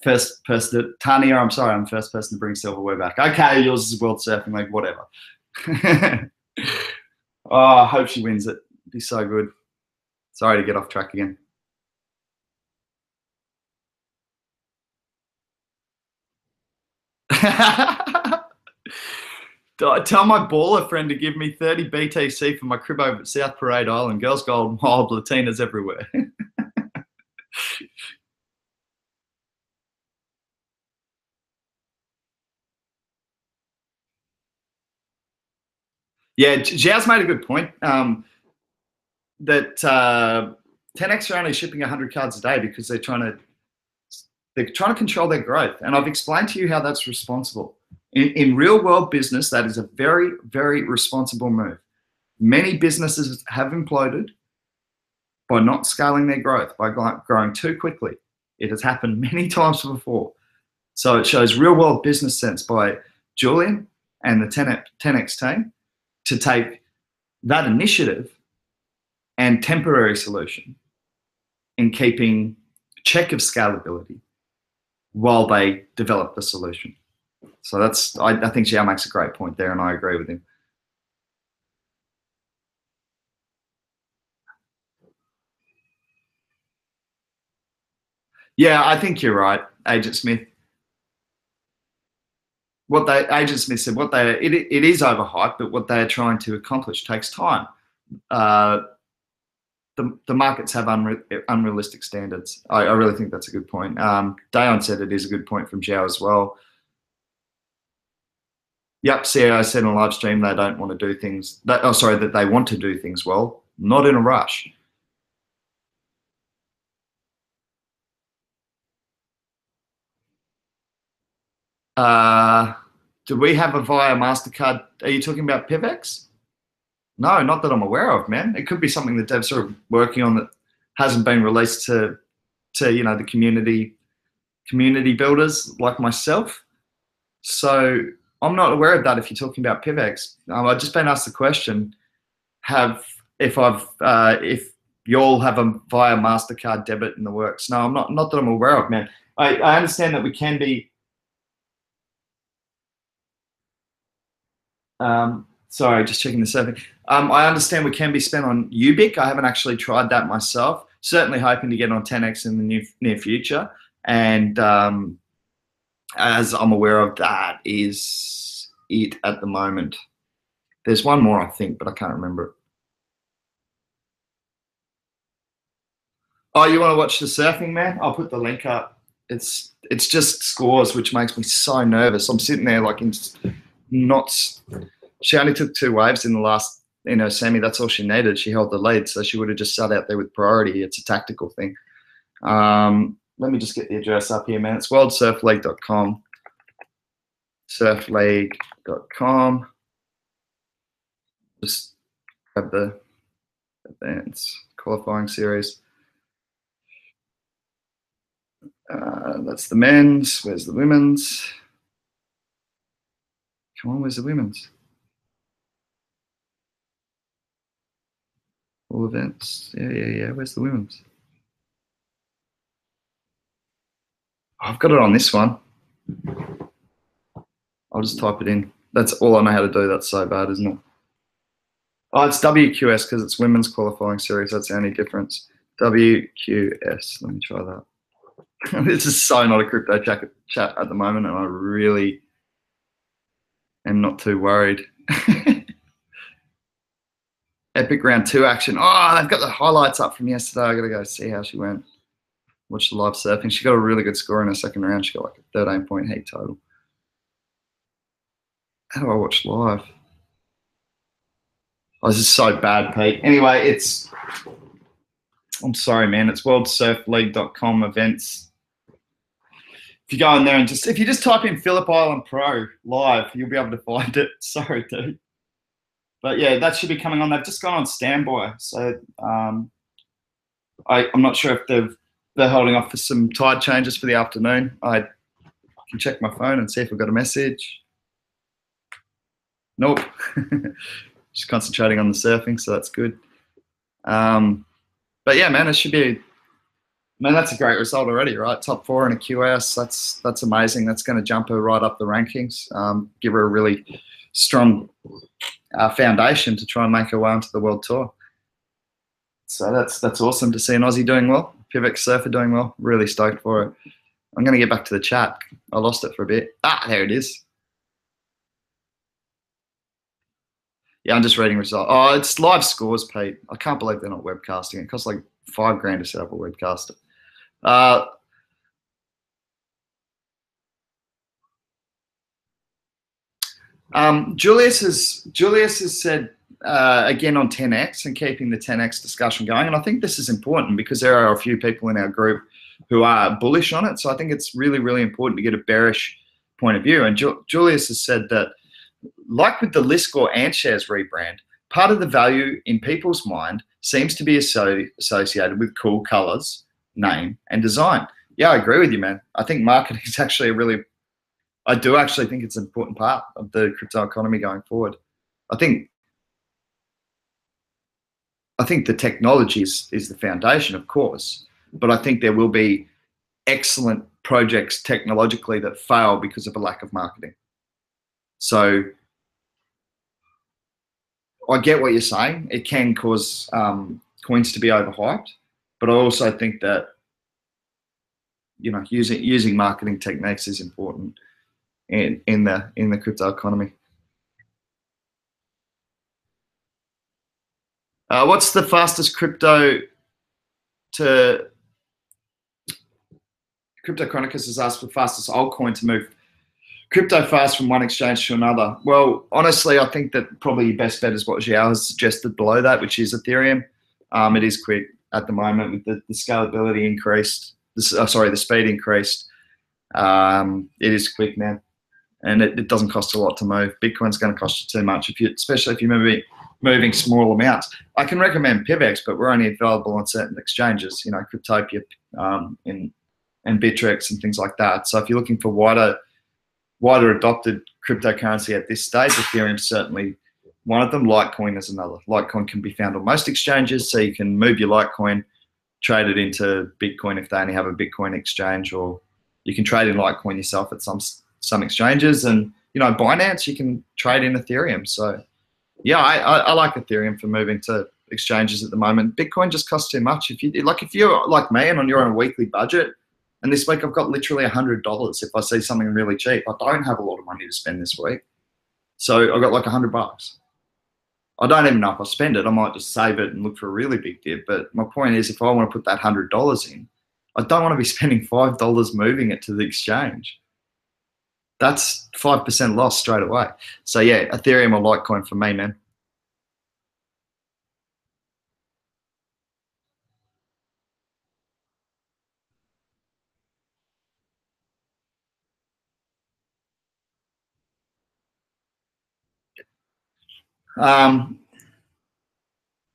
first person, Tania, I'm sorry, I'm first person to bring silverware back. Okay, yours is World Surfing League, whatever. I hope she wins it. It'd be so good. Sorry to get off track again. Tell my baller friend to give me 30 BTC for my crib over at South Parade Island. Girls Gold Wild, Latinas everywhere. Yeah, Zhao's made a good point. That 10X are only shipping 100 cards a day because they're trying to control their growth. And I've explained to you how that's responsible. In real world business, that is a very, very responsible move. Many businesses have imploded by not scaling their growth, by growing too quickly. It has happened many times before. So it shows real world business sense by Julian and the 10X team to take that initiative and temporary solution in keeping check of scalability while they develop the solution. So I think Zhao makes a great point there, and I agree with him. Yeah, I think you're right, Agent Smith. Agent Smith said, it is overhyped, but what they are trying to accomplish takes time. The markets have unrealistic standards. I really think that's a good point. Dayon said it is a good point from Zhao as well. Yep, CEO said on live stream they don't want to do things. That they want to do things well, not in a rush. Do we have a via MasterCard? Are you talking about PIVX? No, not that I'm aware of, man. It could be something that Dev's sort of working on that hasn't been released to the community builders like myself. So I'm not aware of that. If you're talking about PIVX, I've just been asked the question: if you all have a via MasterCard debit in the works? No, I'm not that I'm aware of, man. I understand that we can be. Sorry, just checking the surfing. I understand we can be spent on Ubic. I haven't actually tried that myself. Certainly hoping to get on 10X in the near future. And as I'm aware of, that is it at the moment. There's one more, I think, but I can't remember it. Oh, you want to watch the surfing, man? I'll put the link up. It's just scores, which makes me so nervous. I'm sitting there like in knots. She only took 2 waves in the last, semi. That's all she needed. She held the lead, so she would have just sat out there with priority. It's a tactical thing. Let me just get the address up here, man. It's worldsurfleague.com. Surfleague.com. Just grab the advanced qualifying series. That's the men's. Where's the women's? Come on, where's the women's? All events. Yeah. Where's the women's? I've got it on this one. I'll just type it in. That's all I know how to do. That's so bad, isn't it? Oh, it's WQS because it's women's qualifying series. That's the only difference. WQS. Let me try that. This is so not a crypto chat at the moment, and I really am not too worried. Epic round 2 action. Oh, they've got the highlights up from yesterday. I got to go see how she went. Watch the live surfing. She got a really good score in her second round. She got like a 13-point heat total. How do I watch live? Oh, this is so bad, Pete. Anyway, I'm sorry, man. It's worldsurfleague.com events. If you go in there and if you just type in Phillip Island Pro live, you'll be able to find it. Sorry, dude. But yeah, that should be coming on. They've just gone on standby. So I'm not sure if they're holding off for some tide changes for the afternoon. I can check my phone and see if we've got a message. Nope. Just concentrating on the surfing, so that's good. But yeah, man, it should be. Man, that's a great result already, right? Top 4 in a QS. That's amazing. That's going to jump her right up the rankings. Give her a really strong foundation to try and make her way onto the world tour. So that's awesome to see an Aussie doing well. PIVX surfer doing well. Really stoked for it. I'm going to get back to the chat. I lost it for a bit. There it is. Yeah, I'm just reading results. Oh, it's live scores, Pete. I can't believe they're not webcasting. It costs like $5,000 to set up a webcaster. Julius has said again on 10x and keeping the 10x discussion going, and I think this is important because there are a few people in our group who are bullish on it. So I think it's really, really important to get a bearish point of view. And Julius has said that, like with the Liscore and shares rebrand, part of the value in people's mind seems to be associated with cool colors, name, and design. Yeah, I agree with you, man. I think marketing is actually I do actually think it's an important part of the crypto economy going forward. I think the technology is the foundation, of course, but I think there will be excellent projects technologically that fail because of a lack of marketing. So I get what you're saying. It can cause coins to be overhyped, but I also think that, you know, using marketing techniques is important in the crypto economy. What's the fastest Crypto Chronicus has asked for the fastest altcoin to move crypto fast from one exchange to another? Well, honestly, I think that probably your best bet is what Xiao has suggested below that, which is Ethereum. It is quick at the moment with the scalability increased. The speed increased. It is quick now, and it doesn't cost a lot to move. Bitcoin's going to cost you too much, especially if you're moving small amounts. I can recommend PIVX, but we're only available on certain exchanges, you know, Cryptopia and Bittrex and things like that. So if you're looking for wider adopted cryptocurrency at this stage, Ethereum's certainly one of them. Litecoin is another. Litecoin can be found on most exchanges, so you can move your Litecoin, trade it into Bitcoin if they only have a Bitcoin exchange, or you can trade in Litecoin yourself at some exchanges. And, you know, Binance, you can trade in Ethereum. So yeah, I like Ethereum for moving to exchanges at the moment. Bitcoin just costs too much. If you're like me and you're on a weekly budget, and this week I've got literally $100 if I see something really cheap. I don't have a lot of money to spend this week, so I've got like $100. I don't even know if I spend it. I might just save it and look for a really big dip. But my point is, if I want to put that $100 in, I don't want to be spending $5 moving it to the exchange. That's 5% loss straight away. So yeah, Ethereum or Litecoin for me, man.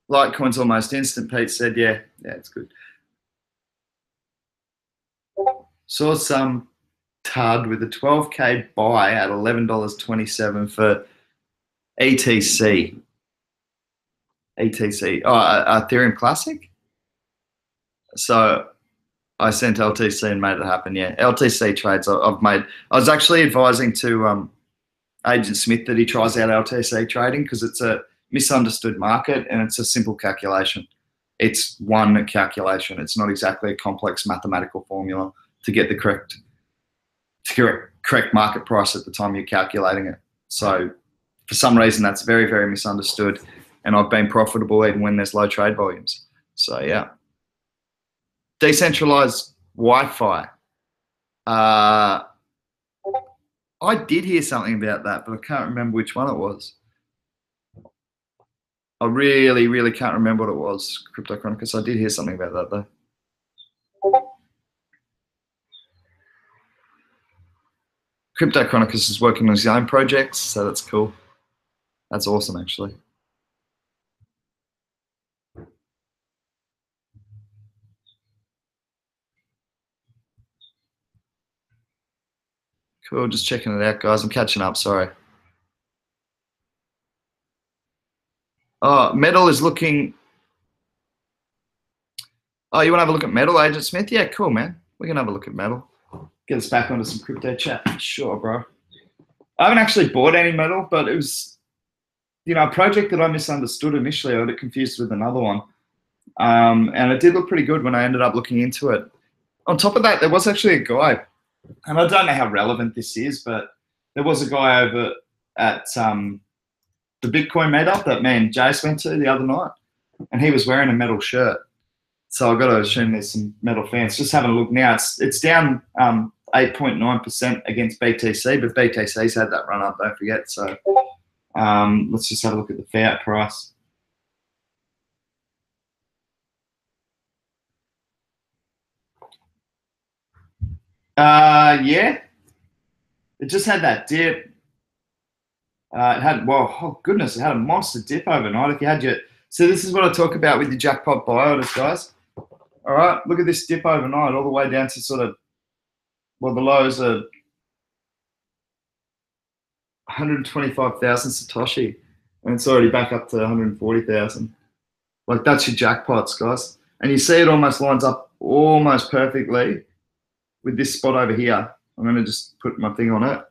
Litecoin's almost instant, Pete said. Yeah, it's good. Saw some TUD with a 12K buy at $11.27 for ETC. ETC. Oh, Ethereum Classic? So I sent LTC and made it happen, yeah. LTC trades I've made. I was actually advising to Agent Smith that he tries out LTC trading because it's a misunderstood market and it's a simple calculation. It's one calculation. It's not exactly a complex mathematical formula to get the correct market price at the time you're calculating it. So for some reason, that's very, very misunderstood. And I've been profitable even when there's low trade volumes. So yeah. Decentralized Wi-Fi. I did hear something about that, but I can't remember which one it was. I really, really can't remember what it was, Crypto Chronicus. I did hear something about that, though. Crypto Chronicus is working on his own projects, so that's cool. That's awesome, actually. Cool, just checking it out, guys. I'm catching up, sorry. Oh, metal is looking... Oh, you want to have a look at metal, Agent Smith? Yeah, cool, man. We can have a look at metal. Get us back onto some crypto chat. Sure, bro. I haven't actually bought any metal, but it was, a project that I misunderstood initially. I got confused with another one. And it did look pretty good when I ended up looking into it. On top of that, there was actually a guy, and I don't know how relevant this is, but there was a guy over at the Bitcoin meetup that me and Jace went to the other night, and he was wearing a metal shirt. So I've got to assume there's some metal fans. Just having a look now, it's down 8.9% against BTC, but BTC's had that run up, don't forget. So let's just have a look at the fiat price. Yeah, it just had that dip. It had, well, oh goodness, it had a monster dip overnight. If you had your, so this is what I talk about with your jackpot buy orders, guys. All right, look at this dip overnight, all the way down to sort of, well, the lows are 125,000 Satoshi, and it's already back up to 140,000. Like, that's your jackpots, guys. And you see it almost lines up almost perfectly with this spot over here. I'm going to just put my thing on it.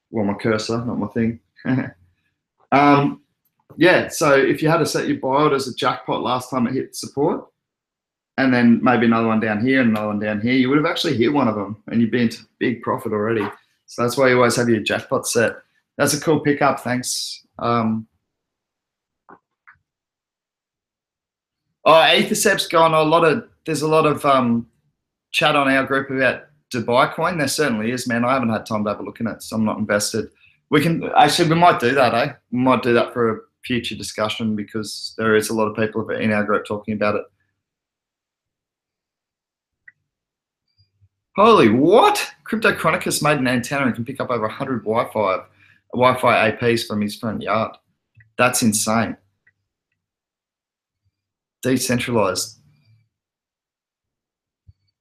Well, my cursor, not my thing. Yeah, so if you had to set your buy order as a jackpot last time it hit support, and then maybe another one down here and another one down here, you would have actually hit one of them and you'd be into big profit already. So that's why you always have your jackpot set. That's a cool pickup, thanks. Oh, Ethercep's gone there's a lot of chat on our group about Dubai coin. There certainly is, man. I haven't had time to have a look in it, so I'm not invested. We might do that, eh? We might do that for a future discussion because there is a lot of people in our group talking about it. Holy what? Crypto Chronicus made an antenna and can pick up over 100 Wi-Fi APs from his front yard. That's insane. Decentralized.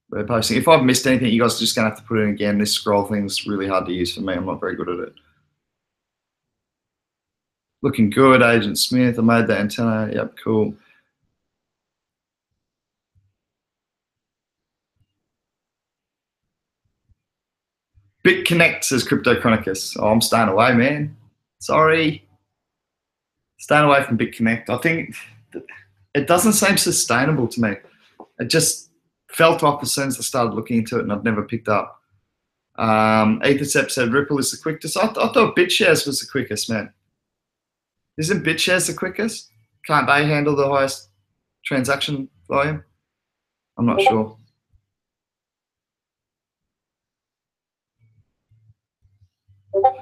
We're posting. If I've missed anything, you guys are just going to have to put it in again. This scroll thing's really hard to use for me. I'm not very good at it. Looking good, Agent Smith. I made the antenna. Yep, cool. BitConnect says Crypto Chronicus. Oh, I'm staying away, man. Sorry. Staying away from BitConnect. I think it doesn't seem sustainable to me. It just felt off as soon as I started looking into it, and I've never picked up. Ethercept said Ripple is the quickest. I thought BitShares was the quickest, man. Isn't BitShares the quickest? Can't they handle the highest transaction volume? I'm not sure.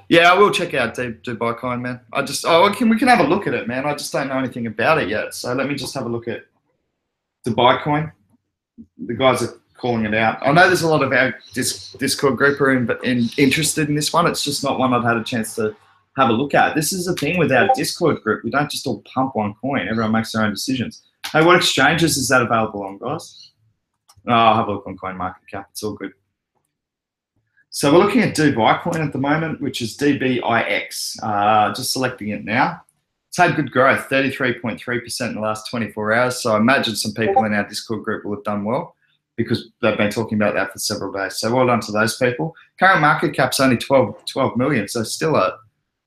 Yeah, I will check out Dubai Coin, man. We can have a look at it, man. I just don't know anything about it yet. So let me just have a look at Dubai Coin. The guys are calling it out. I know there's a lot of our Discord group are interested in this one. It's just not one I've had a chance to have a look at. This is the thing with our Discord group. We don't just all pump one coin. Everyone makes their own decisions. Hey, what exchanges is that available on, guys? Oh, I'll have a look on CoinMarketCap. It's all good. So we're looking at Dubai Coin at the moment, which is DBIX. Just selecting it now. It's had good growth, 33.3% in the last 24 hours. So I imagine some people in our Discord group will have done well because they've been talking about that for several days. So well done to those people. Current market cap's only 12 million, so still a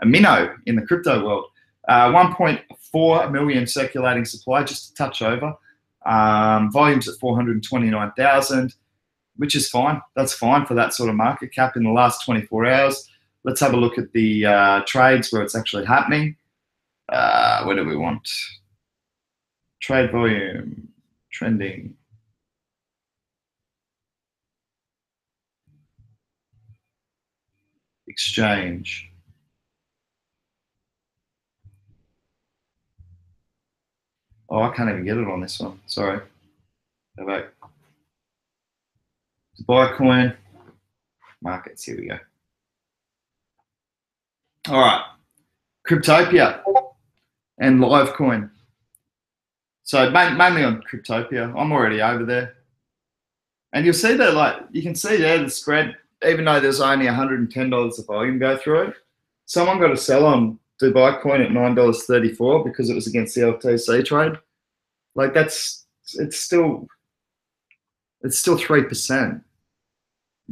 minnow in the crypto world. 1.4 million circulating supply, just a touch over. Volumes at 429,000. Which is fine. That's fine for that sort of market cap in the last 24 hours. Let's have a look at the trades where it's actually happening. Where do we want? Trade volume, trending. exchange. Oh, I can't even get it on this one. Sorry. Go back. Buy coin. Markets. Here we go. All right. Cryptopia and Livecoin. So mainly on Cryptopia. I'm already over there. And you'll see that, like, you can see there the spread, even though there's only $110 of volume go through it. Someone got a sell on Dubai coin at $9.34 because it was against the LTC trade. Like, it's still 3%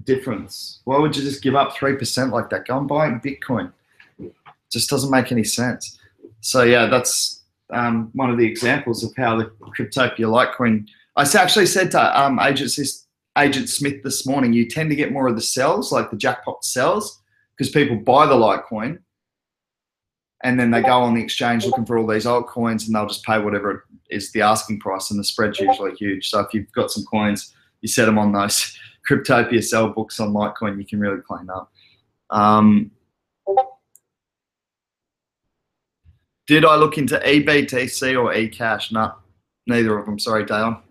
difference. Why would you just give up 3% like that? Go and buy Bitcoin. It just doesn't make any sense. So yeah, that's one of the examples of how the Cryptopia Litecoin. I actually said to Agent Smith this morning, you tend to get more of the sells, like the jackpot sells, because people buy the Litecoin and then they go on the exchange looking for all these altcoins and they'll just pay whatever is the asking price, and the spread's usually huge. So if you've got some coins, you set them on those Cryptopia sell books on Litecoin, you can really clean up. Did I look into EBTC or eCash? No, neither of them. Sorry, Dale.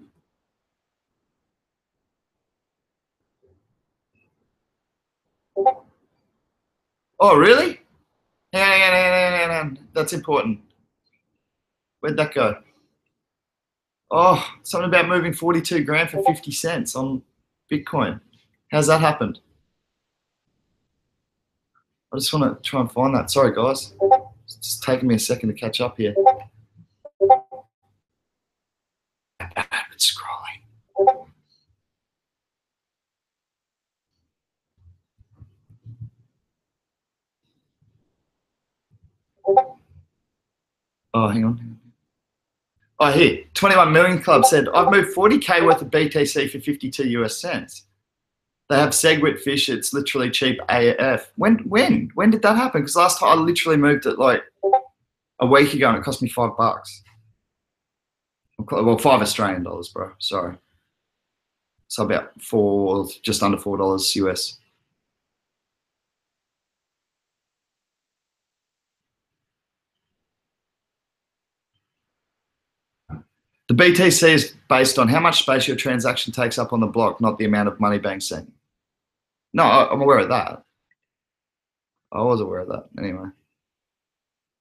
Oh, really? Hang on. That's important. Where'd that go? Oh, something about moving 42 grand for 50 cents on Bitcoin. How's that happened? I just want to try and find that. Sorry, guys. It's just taking me a second to catch up here. It's scrolling. Oh, hang on. Oh, here, 21 Million Club said, I've moved 40K worth of BTC for 52 US cents. They have Segwit fish. It's literally cheap AF. When did that happen? Because last time I literally moved it like a week ago and it cost me $5. Well, $5 Australian dollars, bro. Sorry. So about just under $4 US. The BTC is based on how much space your transaction takes up on the block, not the amount of money being sent. No, I'm aware of that. I was aware of that anyway.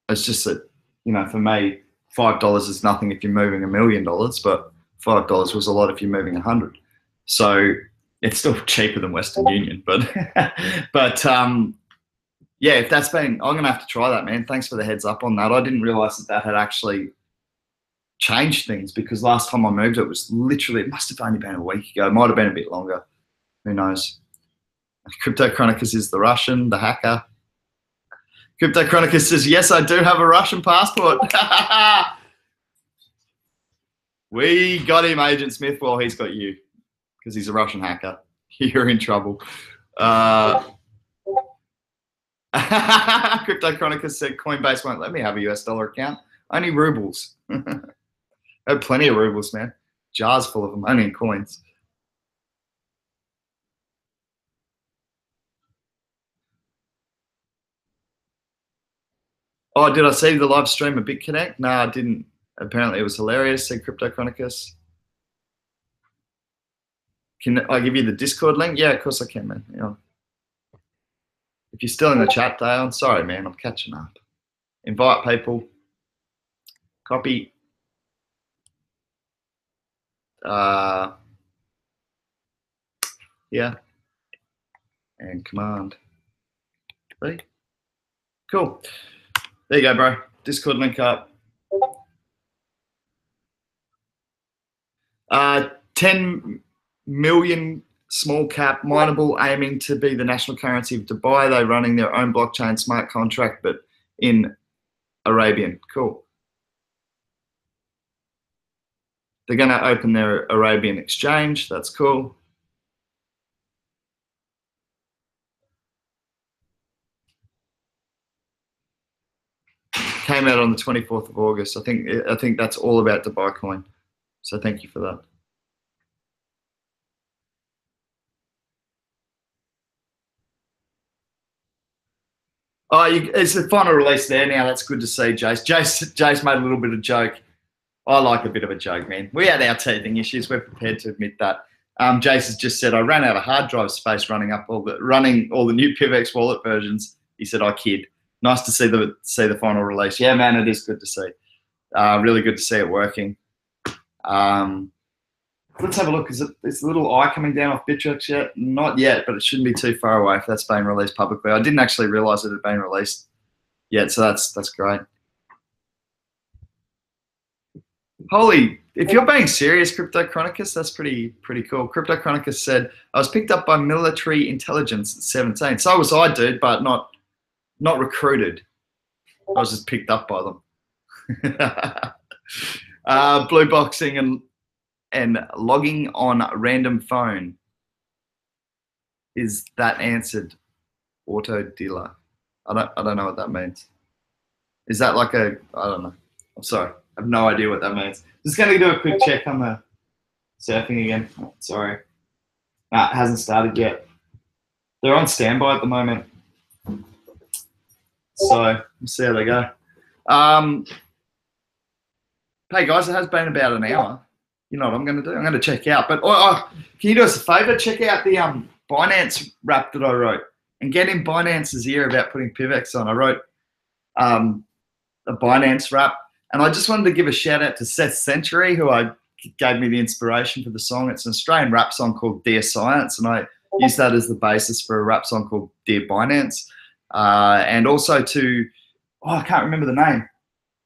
It's just that, you know, for me, $5 is nothing if you're moving $1 million, but $5 was a lot if you're moving 100. So it's still cheaper than Western Union, but yeah, if that's been, I'm gonna have to try that, man. Thanks for the heads up on that. I didn't realize that had actually changed things, because last time I moved it was literally, it must have only been a week ago. It might have been a bit longer. Who knows? Crypto Chronicles is the Russian, the hacker. Crypto Chronicles says, yes, I do have a Russian passport. We got him, Agent Smith. Well, he's got you, because he's a Russian hacker. You're in trouble. Crypto Chronicles said, Coinbase won't let me have a US dollar account. Only rubles. I have plenty of rubles, man. Jars full of them, only in coins. Oh, did I see the live stream of BitConnect? No, I didn't. Apparently it was hilarious, said Crypto Chronicles. Can I give you the Discord link? Yeah, of course I can, man. You know. If you're still in the chat, Dale, I'm sorry, man. I'm catching up. Invite people. Copy. Yeah. And command. See? Cool. There you go, bro. Discord link up. 10 million small cap mineable, aiming to be the national currency of Dubai. They're running their own blockchain smart contract, but in Arabian. Cool. They're going to open their Arabian exchange. That's cool. Came out on the 24th of August. I think that's all about Dubai coin. So thank you for that. Oh, it's the final release there now. That's good to see, Jace. Jace made a little bit of joke. I like a bit of a joke, man. We had our teething issues. We're prepared to admit that. Jace has just said, I ran out of hard drive space running all the new PIVX wallet versions. He said, I kid. Nice to see the final release. Yeah, man, it is good to see. Really good to see it working. Let's have a look. Is the little eye coming down off Bittrex yet? Not yet, but it shouldn't be too far away if that's been released publicly. I didn't actually realise it had been released yet, so that's great. Holy, if you're being serious, Crypto Chronicus, that's pretty cool. Crypto Chronicus said, I was picked up by military intelligence at 17. So was I, dude, but not recruited. I was just picked up by them. Blue boxing and logging on random phone. Is that answered? Auto dealer. I don't know what that means. Is that like I don't know. I'm sorry. I have no idea what that means. Just going to do a quick check on the surfing again. Oh, sorry. Nah, it hasn't started yet. They're on standby at the moment. So we'll see how they go. Hey guys, it has been about an hour. You know what I'm going to do? I'm going to check out. But can you do us a favor? Check out the Binance rap that I wrote and get in Binance's ear about putting PIVX on. I wrote a Binance rap, and I just wanted to give a shout out to Seth Century, who gave me the inspiration for the song. It's an Australian rap song called Dear Science, and I used that as the basis for a rap song called Dear Binance. And also to, I can't remember the name.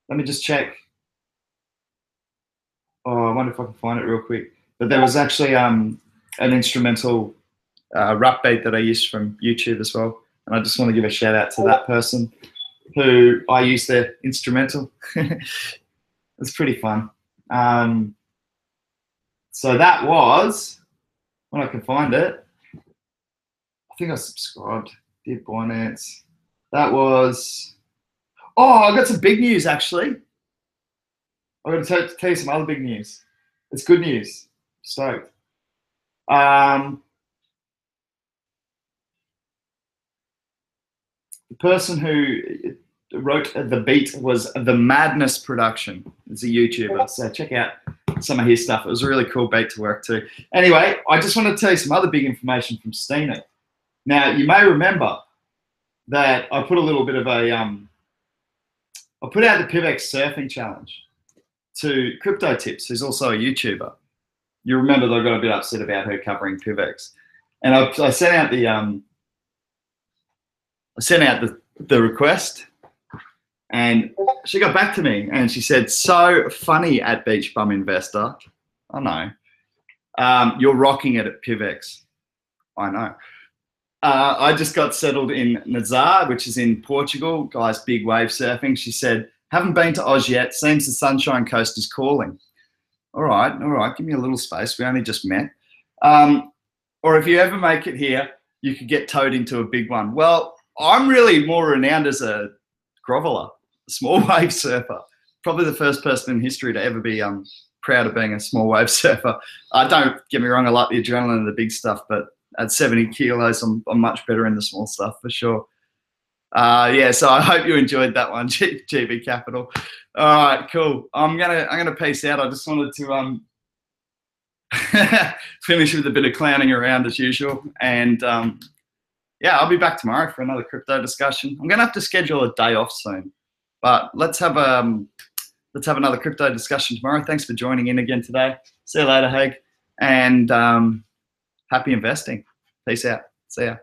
Let me just check. I wonder if I can find it real quick. But there was actually an instrumental rap beat that I used from YouTube as well. And I just want to give a shout out to that person who I used their instrumental. It's pretty fun. So that was, when I can find it, I think I subscribed. Dear Binance. That was, I got some big news actually. I'm going to tell you some other big news. It's good news. Stoked. The person who wrote the beat was The Madness Production. It's a YouTuber. So check out some of his stuff. It was a really cool beat to work to. Anyway, I just want to tell you some other big information from Stoked. Now, you may remember that I put a little bit of I put out the PIVX surfing challenge to Crypto Tips, who's also a YouTuber. You remember that I got a bit upset about her covering PIVX, and I sent out the request, and she got back to me and she said, "So funny at Beach Bum Investor." I know. You're rocking it at PIVX. I know. I just got settled in Nazar, which is in Portugal. Guys, big wave surfing. She said, haven't been to Oz yet. Seems the Sunshine Coast is calling. All right. Give me a little space. We only just met. Or if you ever make it here, you could get towed into a big one. Well, I'm really more renowned as a groveler, a small wave surfer. Probably the first person in history to ever be proud of being a small wave surfer. Don't get me wrong, I like the adrenaline and the big stuff, but at 70 kilos, I'm much better in the small stuff for sure. Yeah, so I hope you enjoyed that one, GB Capital. All right, cool. I'm gonna peace out. I just wanted to finish with a bit of clowning around as usual, and yeah, I'll be back tomorrow for another crypto discussion. I'm gonna have to schedule a day off soon, but let's have another crypto discussion tomorrow. Thanks for joining in again today. See you later, Haig, and happy investing. Peace out. See ya.